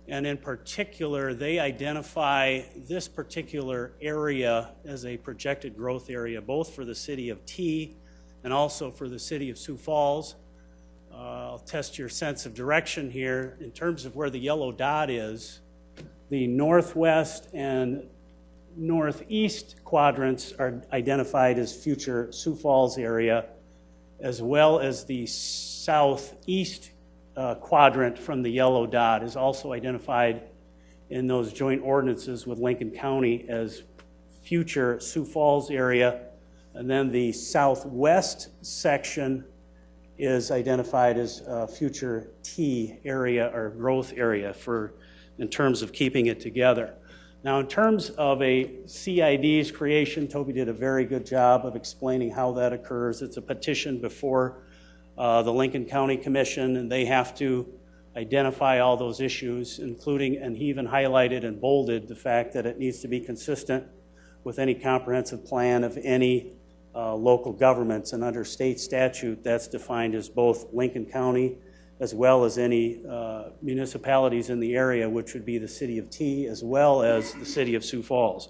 And in particular, they identify this particular area as a projected growth area, both for the city of T and also for the city of Sioux Falls. I'll test your sense of direction here. In terms of where the yellow dot is, the northwest and northeast quadrants are identified as future Sioux Falls area, as well as the southeast quadrant from the yellow dot is also identified in those joint ordinances with Lincoln County as future Sioux Falls area. And then the southwest section is identified as future T area or growth area in terms of keeping it together. Now, in terms of a CID's creation, Toby did a very good job of explaining how that occurs. It's a petition before the Lincoln County Commission, and they have to identify all those issues, including, and he even highlighted and bolded the fact that it needs to be consistent with any comprehensive plan of any local governments. And under state statute, that's defined as both Lincoln County as well as any municipalities in the area, which would be the city of T as well as the city of Sioux Falls.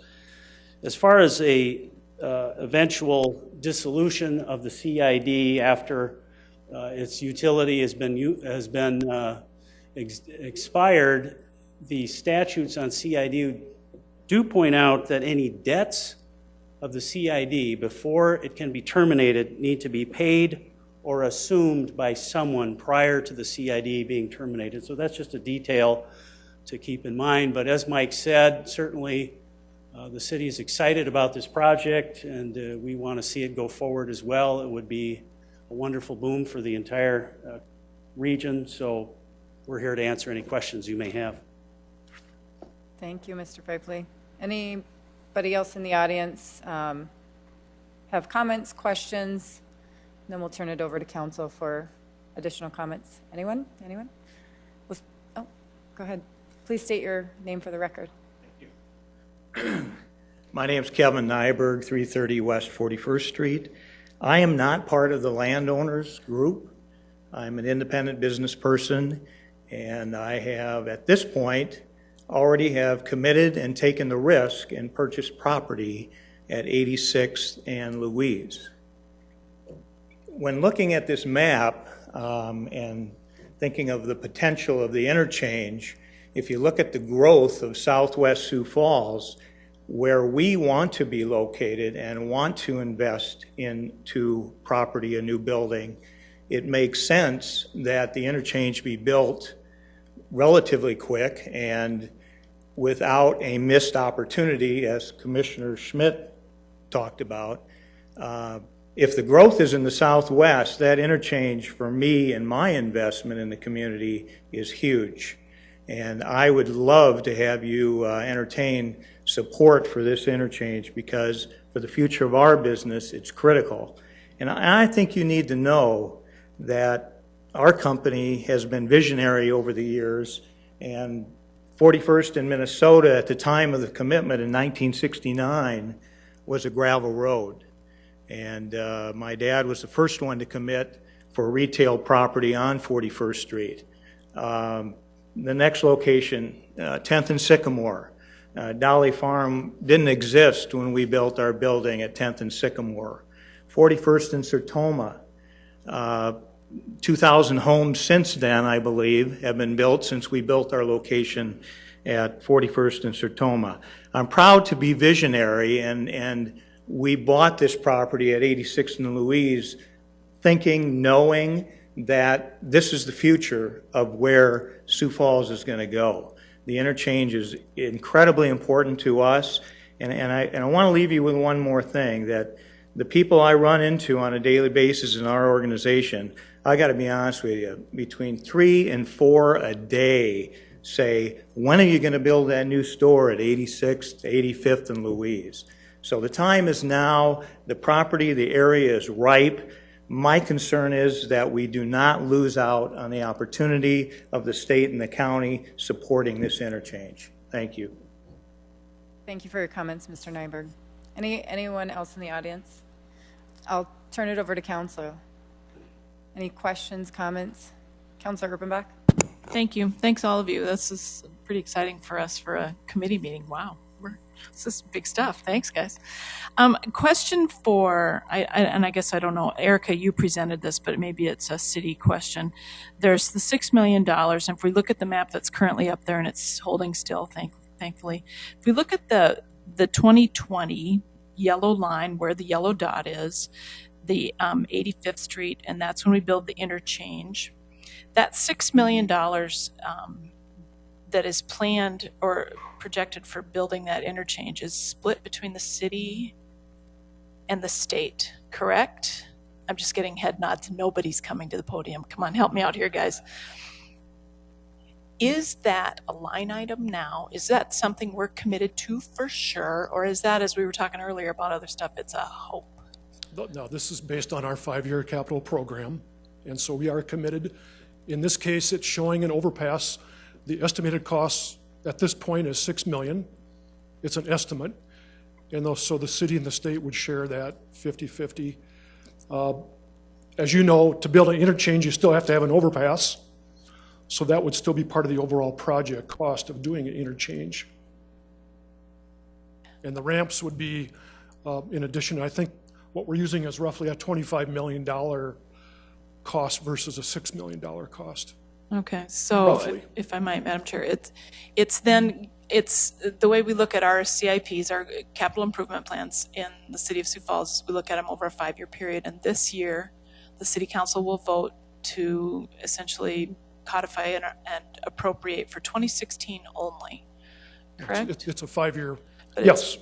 As far as a eventual dissolution of the CID after its utility has been expired, the statutes on CID do point out that any debts of the CID before it can be terminated need to be paid or assumed by someone prior to the CID being terminated. So that's just a detail to keep in mind. But as Mike said, certainly the city is excited about this project, and we want to see it go forward as well. It would be a wonderful boom for the entire region. So we're here to answer any questions you may have. Thank you, Mr. Pipely. Anybody else in the audience have comments, questions? Then we'll turn it over to council for additional comments. Anyone? Anyone? Oh, go ahead. Please state your name for the record. My name's Kevin Nyberg, 330 West 41st Street. I am not part of the landowners group. I'm an independent business person, and I have, at this point, already have committed and taken the risk and purchased property at 86th and Louise. When looking at this map and thinking of the potential of the interchange, if you look at the growth of Southwest Sioux Falls, where we want to be located and want to invest into property, a new building, it makes sense that the interchange be built relatively quick and without a missed opportunity, as Commissioner Schmidt talked about. If the growth is in the Southwest, that interchange for me and my investment in the community is huge. And I would love to have you entertain support for this interchange, because for the future of our business, it's critical. And I think you need to know that our company has been visionary over the years, and 41st in Minnesota at the time of the commitment in 1969 was a gravel road. And my dad was the first one to commit for retail property on 41st Street. The next location, 10th and Sycamore. Dolly Farm didn't exist when we built our building at 10th and Sycamore. 41st and Sertoma. 2,000 homes since then, I believe, have been built since we built our location at 41st and Sertoma. I'm proud to be visionary, and we bought this property at 86th and Louise thinking, knowing that this is the future of where Sioux Falls is going to go. The interchange is incredibly important to us, and I want to leave you with one more thing, that the people I run into on a daily basis in our organization, I got to be honest with you, between 3 and 4 a day say, when are you going to build that new store at 86th, 85th and Louise? So the time is now. The property, the area is ripe. My concern is that we do not lose out on the opportunity of the state and the county supporting this interchange. Thank you. Thank you for your comments, Mr. Nyberg. Anyone else in the audience? I'll turn it over to council. Any questions, comments? Councilor Erpenbach? Thank you. Thanks, all of you. This is pretty exciting for us for a committee meeting. Wow. This is big stuff. Thanks, guys. Question for, and I guess I don't know, Erica, you presented this, but maybe it's a city question. There's the $6 million, and if we look at the map that's currently up there, and it's holding still, thankfully. If we look at the 2020 yellow line where the yellow dot is, the 85th Street, and that's when we build the interchange. That $6 million that is planned or projected for building that interchange is split between the city and the state, correct? I'm just getting head nods. Nobody's coming to the podium. Come on, help me out here, guys. Is that a line item now? Is that something we're committed to for sure? Or is that, as we were talking earlier about other stuff, it's a hope? No, this is based on our 5-year capital program, and so we are committed. In this case, it's showing an overpass. The estimated cost at this point is $6 million. It's an estimate, and so the city and the state would share that 50-50. As you know, to build an interchange, you still have to have an overpass, so that would still be part of the overall project cost of doing an interchange. And the ramps would be, in addition, I think what we're using is roughly a $25 million cost versus a $6 million cost. Okay, so Roughly. if I might, Madam Chair, it's the way we look at our CIPs, our capital improvement plans in the city of Sioux Falls, we look at them over a 5-year period. And this year, the city council will vote to essentially codify and appropriate for 2016 only, correct? It's a 5-year, But yes.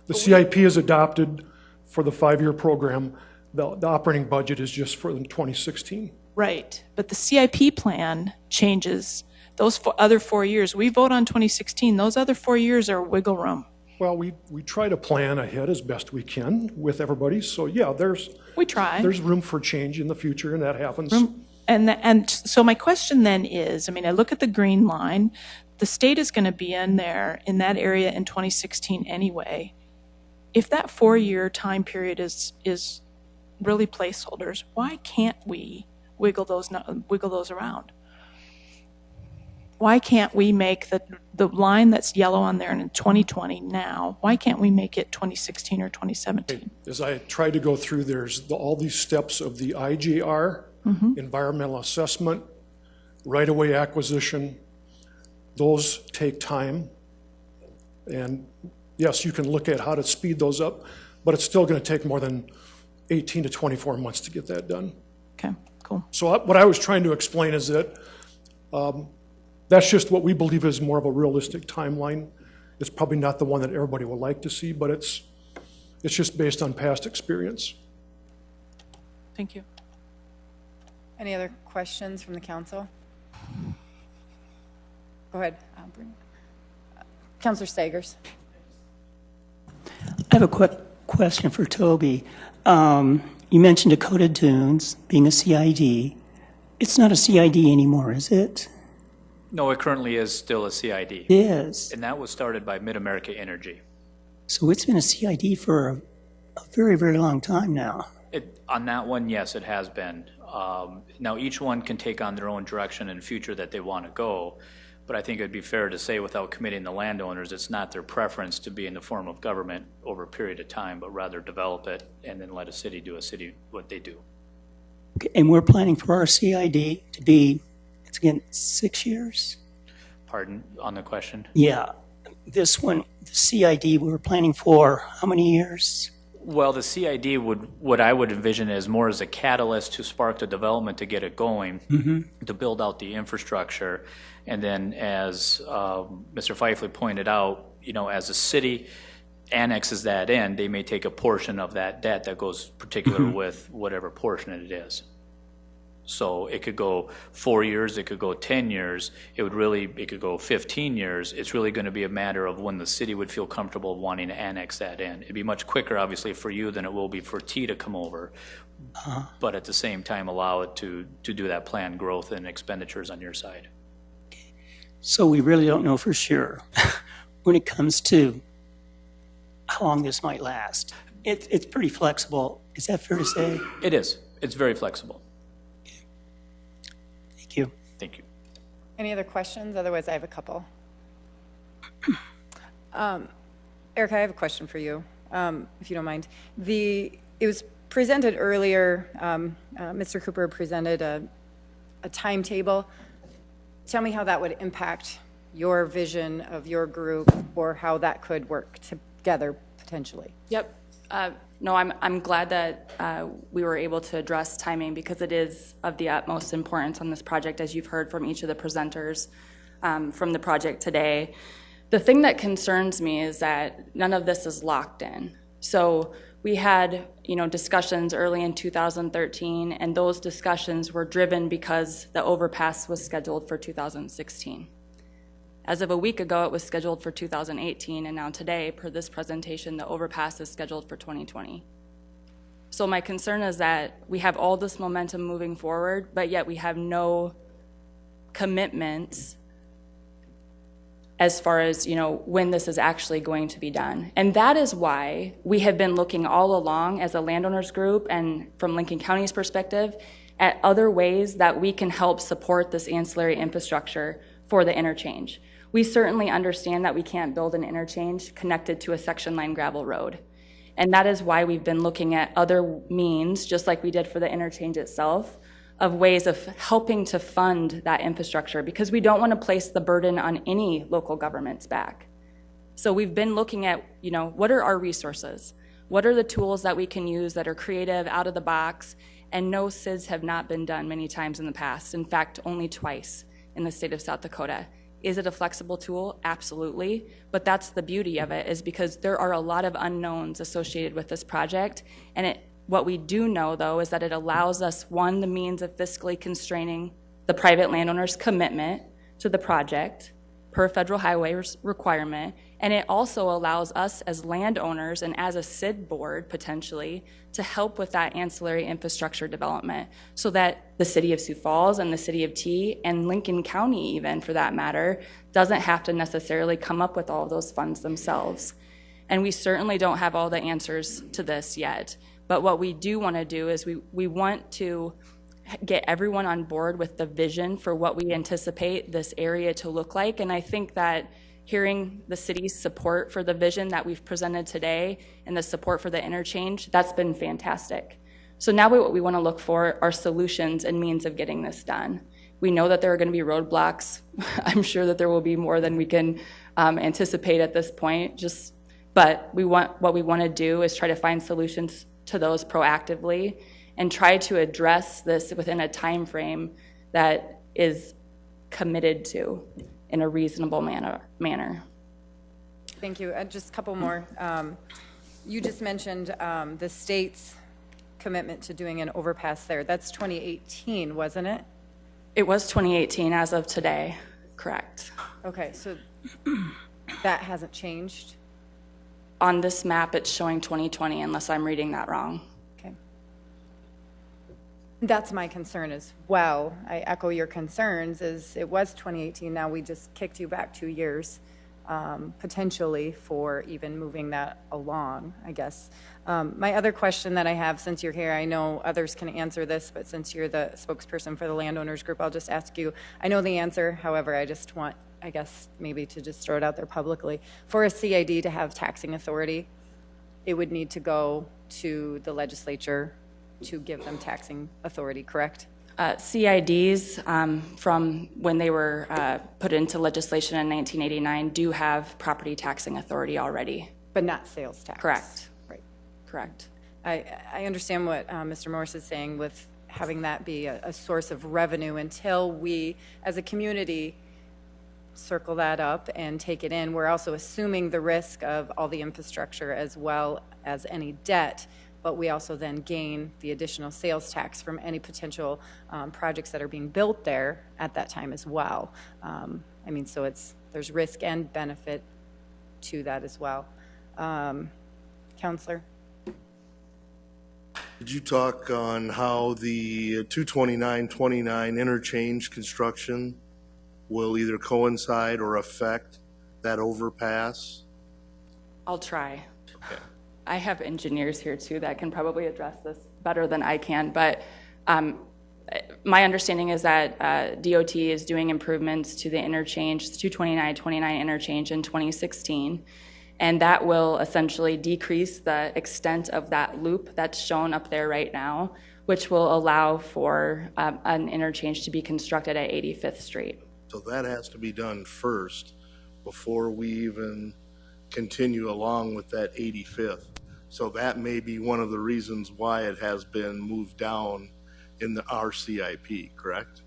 The CIP is adopted for the 5-year program. The operating budget is just for 2016. Right, but the CIP plan changes those other 4 years. We vote on 2016. Those other 4 years are wiggle room. Well, we try to plan ahead as best we can with everybody. So yeah, We try. there's room for change in the future, and that happens. And so my question then is, I mean, I look at the green line. The state is going to be in that area in 2016 anyway. If that 4-year time period is really placeholders, why can't we wiggle those around? Why can't we make the line that's yellow on there in 2020 now, why can't we make it 2016 or 2017? As I tried to go through, there's all these steps of the IGR, environmental assessment, right-of-way acquisition. Those take time. And yes, you can look at how to speed those up, but it's still going to take more than 18 to 24 months to get that done. Okay, cool. So what I was trying to explain is that that's just what we believe is more of a realistic timeline. It's probably not the one that everybody would like to see, but it's just based on past experience. Thank you. Any other questions from the council? Go ahead. Councilor Sagers. I have a quick question for Toby. You mentioned Dakota Dunes being a CID. It's not a CID anymore, is it? No, it currently is still a CID. It is. And that was started by Mid-America Energy. So it's been a CID for a very, very long time now. On that one, yes, it has been. Now, each one can take on their own direction in the future that they want to go, but I think it would be fair to say without committing the landowners, it's not their preference to be in the form of government over a period of time, but rather develop it and then let a city do what they do. Okay, and we're planning for our CID to be, it's again, 6 years? Pardon on the question? Yeah. This one, the CID, we were planning for how many years? Well, the CID what I would envision as more as a catalyst to spark the development to get it going, to build out the infrastructure. And then as Mr. Feifley pointed out, as the city annexes that in, they may take a portion of that debt that goes particular with whatever portion it is. So it could go 4 years, it could go 10 years, it could go 15 years. It's really going to be a matter of when the city would feel comfortable wanting to annex that in. It'd be much quicker, obviously, for you than it will be for T to come over, but at the same time allow it to do that planned growth and expenditures on your side. So we really don't know for sure when it comes to how long this might last. It's pretty flexible. Is that fair to say? It is. It's very flexible. Thank you. Thank you. Any other questions? Otherwise, I have a couple. Erica, I have a question for you, if you don't mind. It was presented earlier, Mr. Cooper presented a timetable. Tell me how that would impact your vision of your group or how that could work together potentially. Yep. No, I'm glad that we were able to address timing because it is of the utmost importance on this project, as you've heard from each of the presenters from the project today. The thing that concerns me is that none of this is locked in. So we had, discussions early in 2013, and those discussions were driven because the overpass was scheduled for 2016. As of a week ago, it was scheduled for 2018, and now today, per this presentation, the overpass is scheduled for 2020. So my concern is that we have all this momentum moving forward, but yet we have no commitments as far as, when this is actually going to be done. And that is why we have been looking all along as a landowners group and from Lincoln County's perspective at other ways that we can help support this ancillary infrastructure for the interchange. We certainly understand that we can't build an interchange connected to a section line gravel road. And that is why we've been looking at other means, just like we did for the interchange itself, of ways of helping to fund that infrastructure, because we don't want to place the burden on any local government's back. So we've been looking at, what are our resources? What are the tools that we can use that are creative, out of the box? And no SIDs have not been done many times in the past. In fact, only twice in the state of South Dakota. Is it a flexible tool? Absolutely. But that's the beauty of it, is because there are a lot of unknowns associated with this project. And what we do know, though, is that it allows us, one, the means of fiscally constraining the private landowner's commitment to the project per federal highway requirement, and it also allows us as landowners and as a SID board, potentially, to help with that ancillary infrastructure development so that the city of Sioux Falls and the city of T and Lincoln County, even for that matter, doesn't have to necessarily come up with all of those funds themselves. And we certainly don't have all the answers to this yet. But what we do want to do is we want to get everyone on board with the vision for what we anticipate this area to look like. And I think that hearing the city's support for the vision that we've presented today and the support for the interchange, that's been fantastic. So now what we want to look for are solutions and means of getting this done. We know that there are going to be roadblocks. I'm sure that there will be more than we can anticipate at this point. But what we want to do is try to find solutions to those proactively and try to address this within a time frame that is committed to in a reasonable manner. Thank you. Just a couple more. You just mentioned the state's commitment to doing an overpass there. That's 2018, wasn't it? It was 2018 as of today, correct. Okay, so that hasn't changed? On this map, it's showing 2020, unless I'm reading that wrong. Okay. That's my concern as well. I echo your concerns, as it was 2018, now we just kicked you back 2 years, potentially for even moving that along, I guess. My other question that I have, since you're here, I know others can answer this, but since you're the spokesperson for the landowners group, I'll just ask you. I know the answer, however, I just want, I guess, maybe to just throw it out there publicly. For a CID to have taxing authority, it would need to go to the legislature to give them taxing authority, correct? CIDs, from when they were put into legislation in 1989, do have property taxing authority already. But not sales tax? Correct. Right. Correct. I understand what Mr. Morris is saying with having that be a source of revenue until we, as a community, circle that up and take it in. We're also assuming the risk of all the infrastructure as well as any debt, but we also then gain the additional sales tax from any potential projects that are being built there at that time as well. I mean, so there's risk and benefit to that as well. Counselor? Did you talk on how the 229-29 interchange construction will either coincide or affect that overpass? I'll try. Okay. I have engineers here too that can probably address this better than I can, but my understanding is that DOT is doing improvements to the interchange, the 229-29 interchange in 2016, and that will essentially decrease the extent of that loop that's shown up there right now, which will allow for an interchange to be constructed at 85th Street. So that has to be done first before we even continue along with that 85th. So that may be one of the reasons why it has been moved down in the RCIP, correct?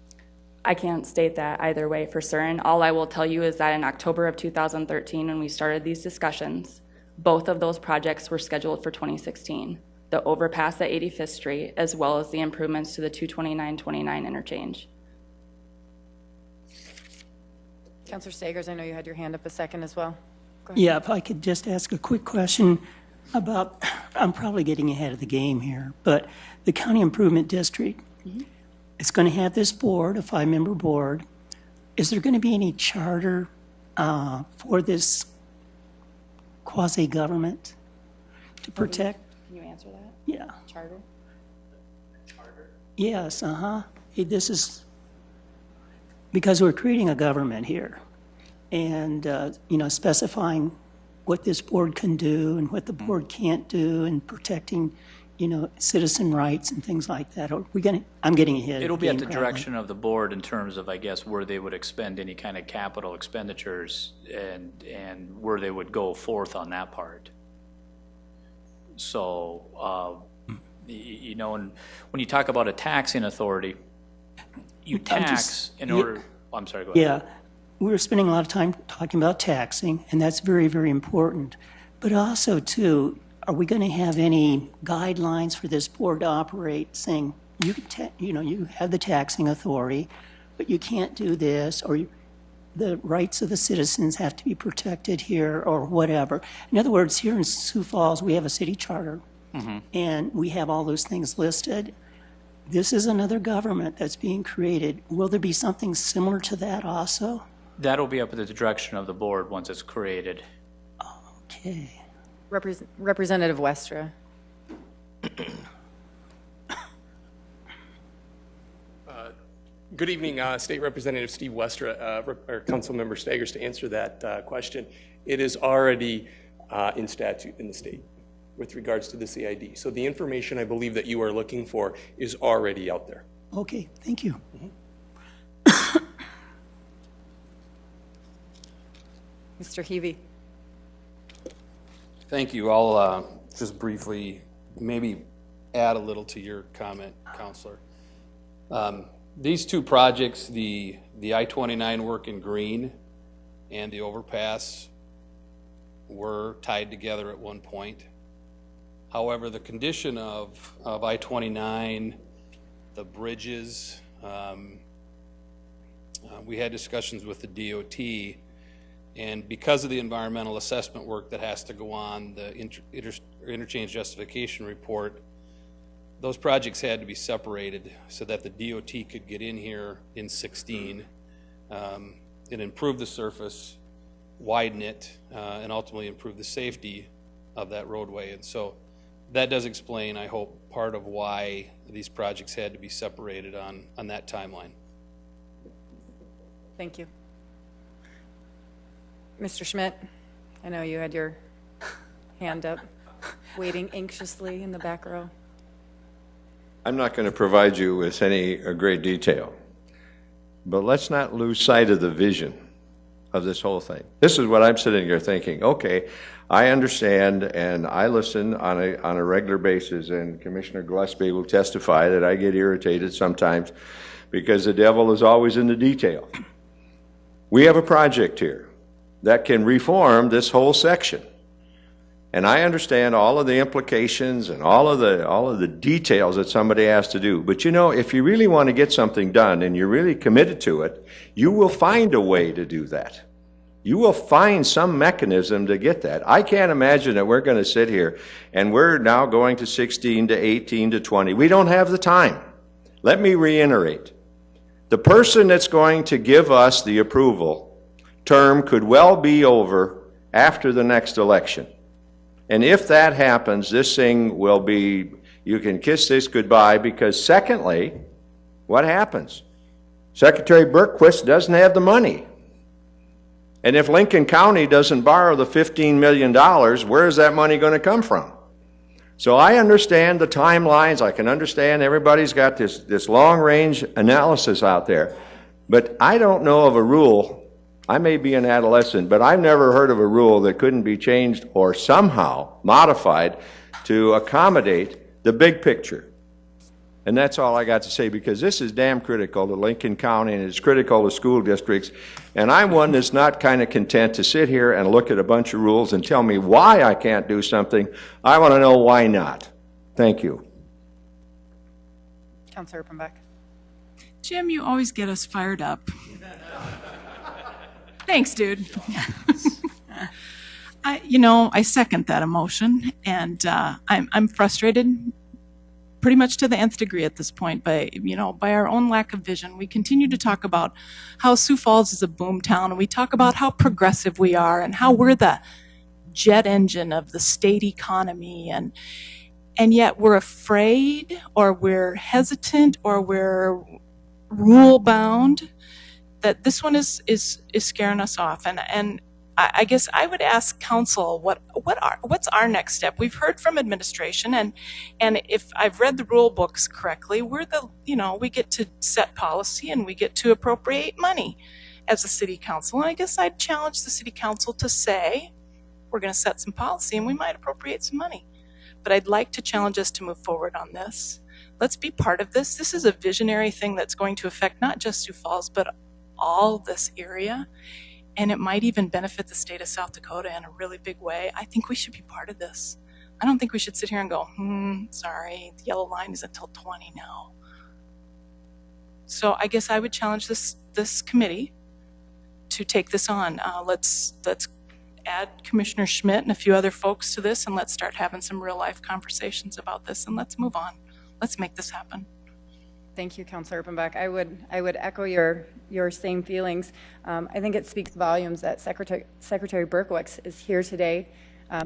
I can't state that either way for certain. All I will tell you is that in October of 2013, when we started these discussions, both of those projects were scheduled for 2016. The overpass at 85th Street, as well as the improvements to the 229-29 interchange. Counselor Stagers, I know you had your hand up a second as well. Yeah, if I could just ask a quick question about, I'm probably getting ahead of the game here, but the County Improvement District, it's going to have this board, a 5-member board. Is there going to be any charter for this quasi-government to protect? Can you answer that? Yeah. Charter? Yes, Hey, this is, because we're creating a government here and, specifying what this board can do and what the board can't do and protecting, citizen rights and things like that. Are we going to, I'm getting ahead. It'll of be at the game, probably. direction of the board in terms of, I guess, where they would expend any kind of capital expenditures and where they would go forth on that part. So, and when you talk about a taxing authority, you tax in order, I'm sorry, go ahead. Yeah, we're spending a lot of time talking about taxing, and that's very, very important. But also, too, are we going to have any guidelines for this board to operate, saying you can, you have the taxing authority, but you can't do this, or the rights of the citizens have to be protected here, or whatever. In other words, here in Sioux Falls, we have a city charter, and we have all those things listed. This is another government that's being created. Will there be something similar to that also? That'll be up at the direction of the board once it's created. Okay. Representative Westra. Good evening, State Representative Steve Westra, or Councilmember Stagers, to answer that question. It is already in statute in the state with regards to the CID. So the information I believe that you are looking for is already out there. Okay, thank you. Mr. Heavey. Thank you. I'll just briefly maybe add a little to your comment, Counselor. These two projects, the I29 work in green and the overpass, were tied together at one point. However, the condition of I29, the bridges, we had discussions with the DOT, and because of the environmental assessment work that has to go on, the interchange justification report, those projects had to be separated so that the DOT could get in here in 16 and improve the surface, widen it, and ultimately improve the safety of that roadway. And so that does explain, I hope, part of why these projects had to be separated on that timeline. Thank you. Mr. Schmidt, I know you had your hand up, waiting anxiously in the back row. I'm not going to provide you with any great detail, but let's not lose sight of the vision of this whole thing. This is what I'm sitting here thinking, okay, I understand and I listen on a regular basis, and Commissioner Gillespie will testify that I get irritated sometimes because the devil is always in the detail. We have a project here that can reform this whole section. And I understand all of the implications and all of the details that somebody has to do. But if you really want to get something done and you're really committed to it, you will find a way to do that. You will find some mechanism to get that. I can't imagine that we're going to sit here and we're now going to 16 to 18 to 20. We don't have the time. Let me reiterate. The person that's going to give us the approval term could well be over after the next election. And if that happens, this thing will be, you can kiss this goodbye, because secondly, what happens? Secretary Bergquist doesn't have the money. And if Lincoln County doesn't borrow the $15 million, where is that money going to come from? So I understand the timelines. I can understand everybody's got this long-range analysis out there. But I don't know of a rule. I may be an adolescent, but I've never heard of a rule that couldn't be changed or somehow modified to accommodate the big picture. And that's all I got to say, because this is damn critical to Lincoln County and it's critical to school districts. And I'm one that's not kind of content to sit here and look at a bunch of rules and tell me why I can't do something. I want to know why not. Thank you. Councilor Uppenbach. Jim, you always get us fired up. Thanks, dude. I second that emotion, and I'm frustrated pretty much to the nth degree at this point by our own lack of vision. We continue to talk about how Sioux Falls is a boom town, and we talk about how progressive we are and how we're the jet engine of the state economy, and yet we're afraid, or we're hesitant, or we're rule bound, that this one is scaring us off. And I guess I would ask council, what's our next step? We've heard from administration, and if I've read the rule books correctly, we get to set policy and we get to appropriate money as a city council. And I guess I'd challenge the city council to say, we're going to set some policy and we might appropriate some money. But I'd like to challenge us to move forward on this. Let's be part of this. This is a visionary thing that's going to affect not just Sioux Falls, but all this area. And it might even benefit the state of South Dakota in a really big way. I think we should be part of this. I don't think we should sit here and go, sorry, the yellow line is until 20 now. So I guess I would challenge this committee to take this on. Let's add Commissioner Schmidt and a few other folks to this, and let's start having some real life conversations about this, and let's move on. Let's make this happen. Thank you, Councilor Erpenbach. I would echo your same feelings. I think it speaks volumes that Secretary Berkowitz is here today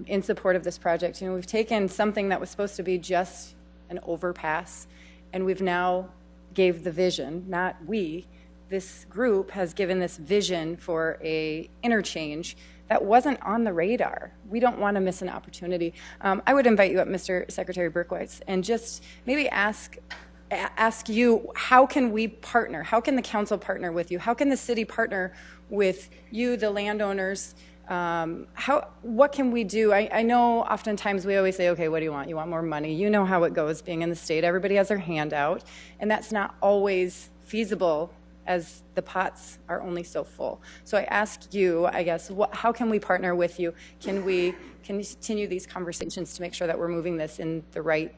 in support of this project. We've taken something that was supposed to be just an overpass, and we've now gave the vision, not we. This group has given this vision for a interchange that wasn't on the radar. We don't want to miss an opportunity. I would invite you up, Mr. Secretary Berkowitz, and just maybe ask you, how can we partner? How can the council partner with you? How can the city partner with you, the landowners? What can we do? I know oftentimes we always say, okay, what do you want? You want more money. You know how it goes being in the state. Everybody has their hand out, and that's not always feasible as the pots are only so full. So I ask you, I guess, how can we partner with you? Can we continue these conversations to make sure that we're moving this in the right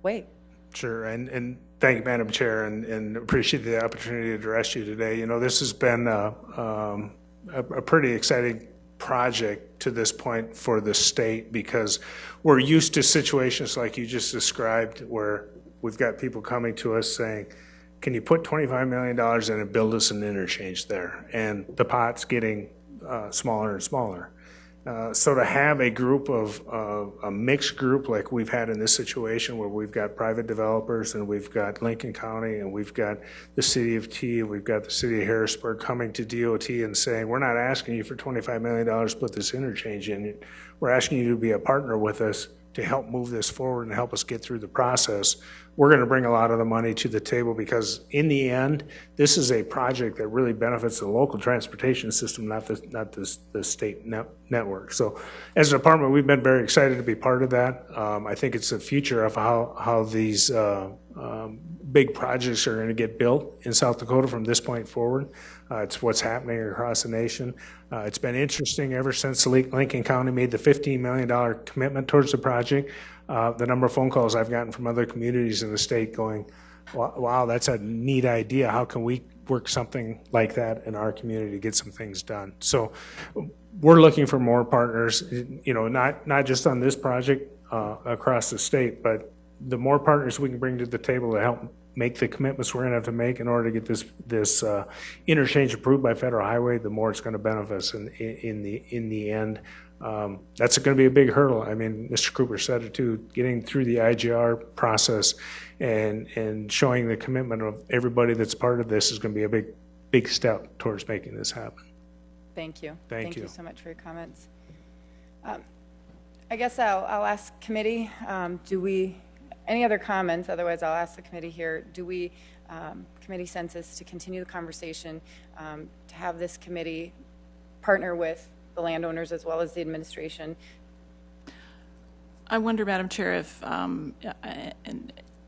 way? Sure, and thank you, Madam Chair, and appreciate the opportunity to address you today. This has been a pretty exciting project to this point for the state, because we're used to situations like you just described, where we've got people coming to us saying, can you put $25 million in and build us an interchange there? And the pot's getting smaller and smaller. So to have a group of a mixed group like we've had in this situation, where we've got private developers and we've got Lincoln County and we've got the city of T, we've got the city of Harrisburg coming to DOT and saying, we're not asking you for $25 million to put this interchange in. We're asking you to be a partner with us to help move this forward and help us get through the process. We're going to bring a lot of the money to the table, because in the end, this is a project that really benefits the local transportation system, not the state network. So as a department, we've been very excited to be part of that. I think it's the future of how these big projects are going to get built in South Dakota from this point forward. It's what's happening across the nation. It's been interesting ever since Lincoln County made the $15 million commitment towards the project. The number of phone calls I've gotten from other communities in the state going, wow, that's a neat idea. How can we work something like that in our community to get some things done? So we're looking for more partners, not just on this project across the state, but the more partners we can bring to the table to help make the commitments we're going to have to make in order to get this interchange approved by Federal Highway, the more it's going to benefit us in the end. That's going to be a big hurdle. I mean, Mr. Cooper said it too, getting through the IGR process and showing the commitment of everybody that's part of this is going to be a big step towards making this happen. Thank you. Thank you so much for your comments. I guess I'll ask committee, any other comments? Otherwise, I'll ask the committee here, committee census to continue the conversation, to have this committee partner with the landowners as well as the administration. I wonder, Madam Chair, if, and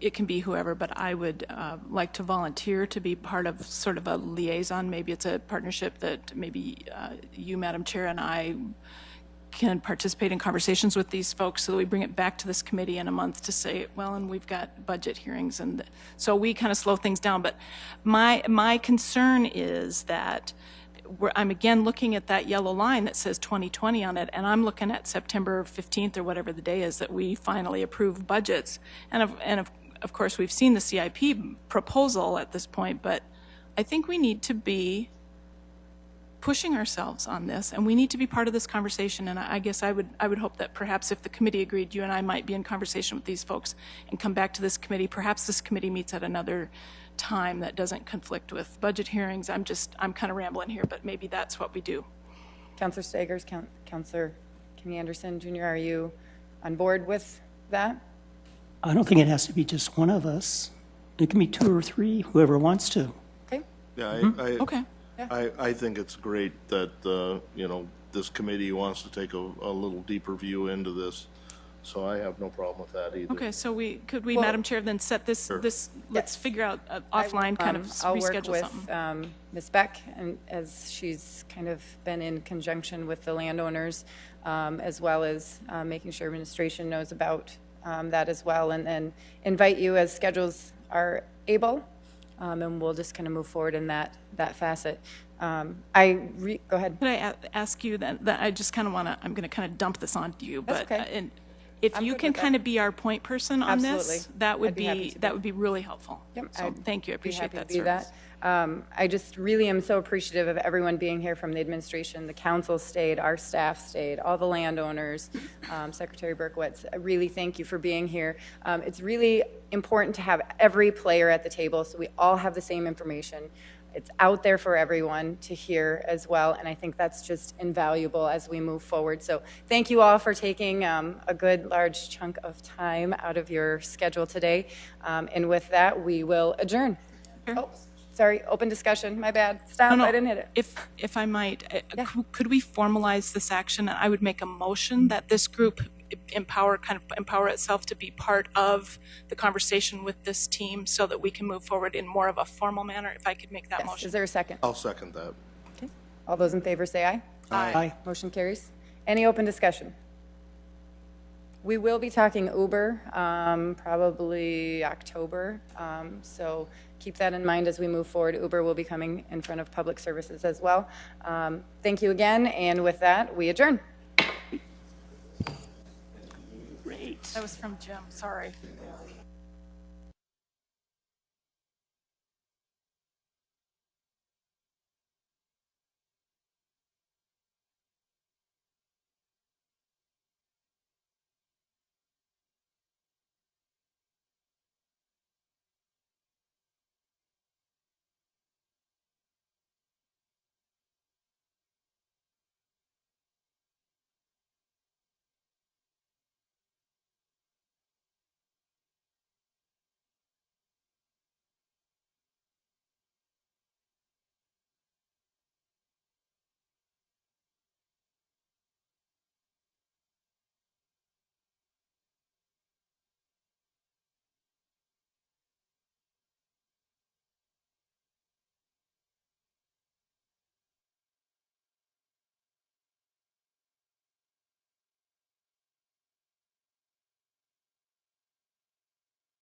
it can be whoever, but I would like to volunteer to be part of sort of a liaison. Maybe it's a partnership that maybe you, Madam Chair, and I can participate in conversations with these folks so that we bring it back to this committee in a month to say, well, and we've got budget hearings, and so we kind of slow things down. But my concern is that I'm again looking at that yellow line that says 2020 on it, and I'm looking at September 15th or whatever the day is that we finally approve budgets. And of course, we've seen the CIP proposal at this point, but I think we need to be pushing ourselves on this, and we need to be part of this conversation. And I guess I would hope that perhaps if the committee agreed, you and I might be in conversation with these folks and come back to this committee. Perhaps this committee meets at another time that doesn't conflict with budget hearings. I'm kind of rambling here, but maybe that's what we do. Councilor Stagers, Councilor Kenny Anderson Jr., are you on board with that? I don't think it has to be just one of us. It can be two or three, whoever wants to. Okay. Yeah, Okay. I think it's great that, this committee wants to take a little deeper view into this, so I have no problem with that either. Okay, so Madam Chair, then set this, let's figure out offline, kind of I'll work reschedule something. with Ms. Beck, and as she's kind of been in conjunction with the landowners, as well as making sure administration knows about that as well, and then invite you as schedules are able, and we'll just kind of move forward in that facet. Go ahead. Could I ask you then, that I just kind of want to, I'm going to kind of dump this onto you, That's but okay. and if I'm you good can with that. kind of be our point person on Absolutely. this, that would I'd be happy be, to that be. would be really helpful. Yep, So I'd thank you, I be appreciate happy that to do service. that. I just really am so appreciative of everyone being here from the administration. The council stayed, our staff stayed, all the landowners, Secretary Berkowitz. I really thank you for being here. It's really important to have every player at the table so we all have the same information. It's out there for everyone to hear as well, and I think that's just invaluable as we move forward. So thank you all for taking a good large chunk of time out of your schedule today. And with that, we will adjourn. Oh, sorry, open discussion, my bad. Stop, No, I didn't hit it. If I might, could we formalize this action? I would make a motion that this group empower itself to be part of the conversation with this team so that we can move forward in more of a formal manner, if I could make that Yes, motion. is there a second? I'll second that. Okay. All those in favor say aye. Aye. Motion carries. Any open discussion? We will be talking Uber, probably October, so keep that in mind as we move forward. Uber will be coming in front of Public Services as well. Thank you again, and with that, we adjourn. Great. That was from Jim, sorry.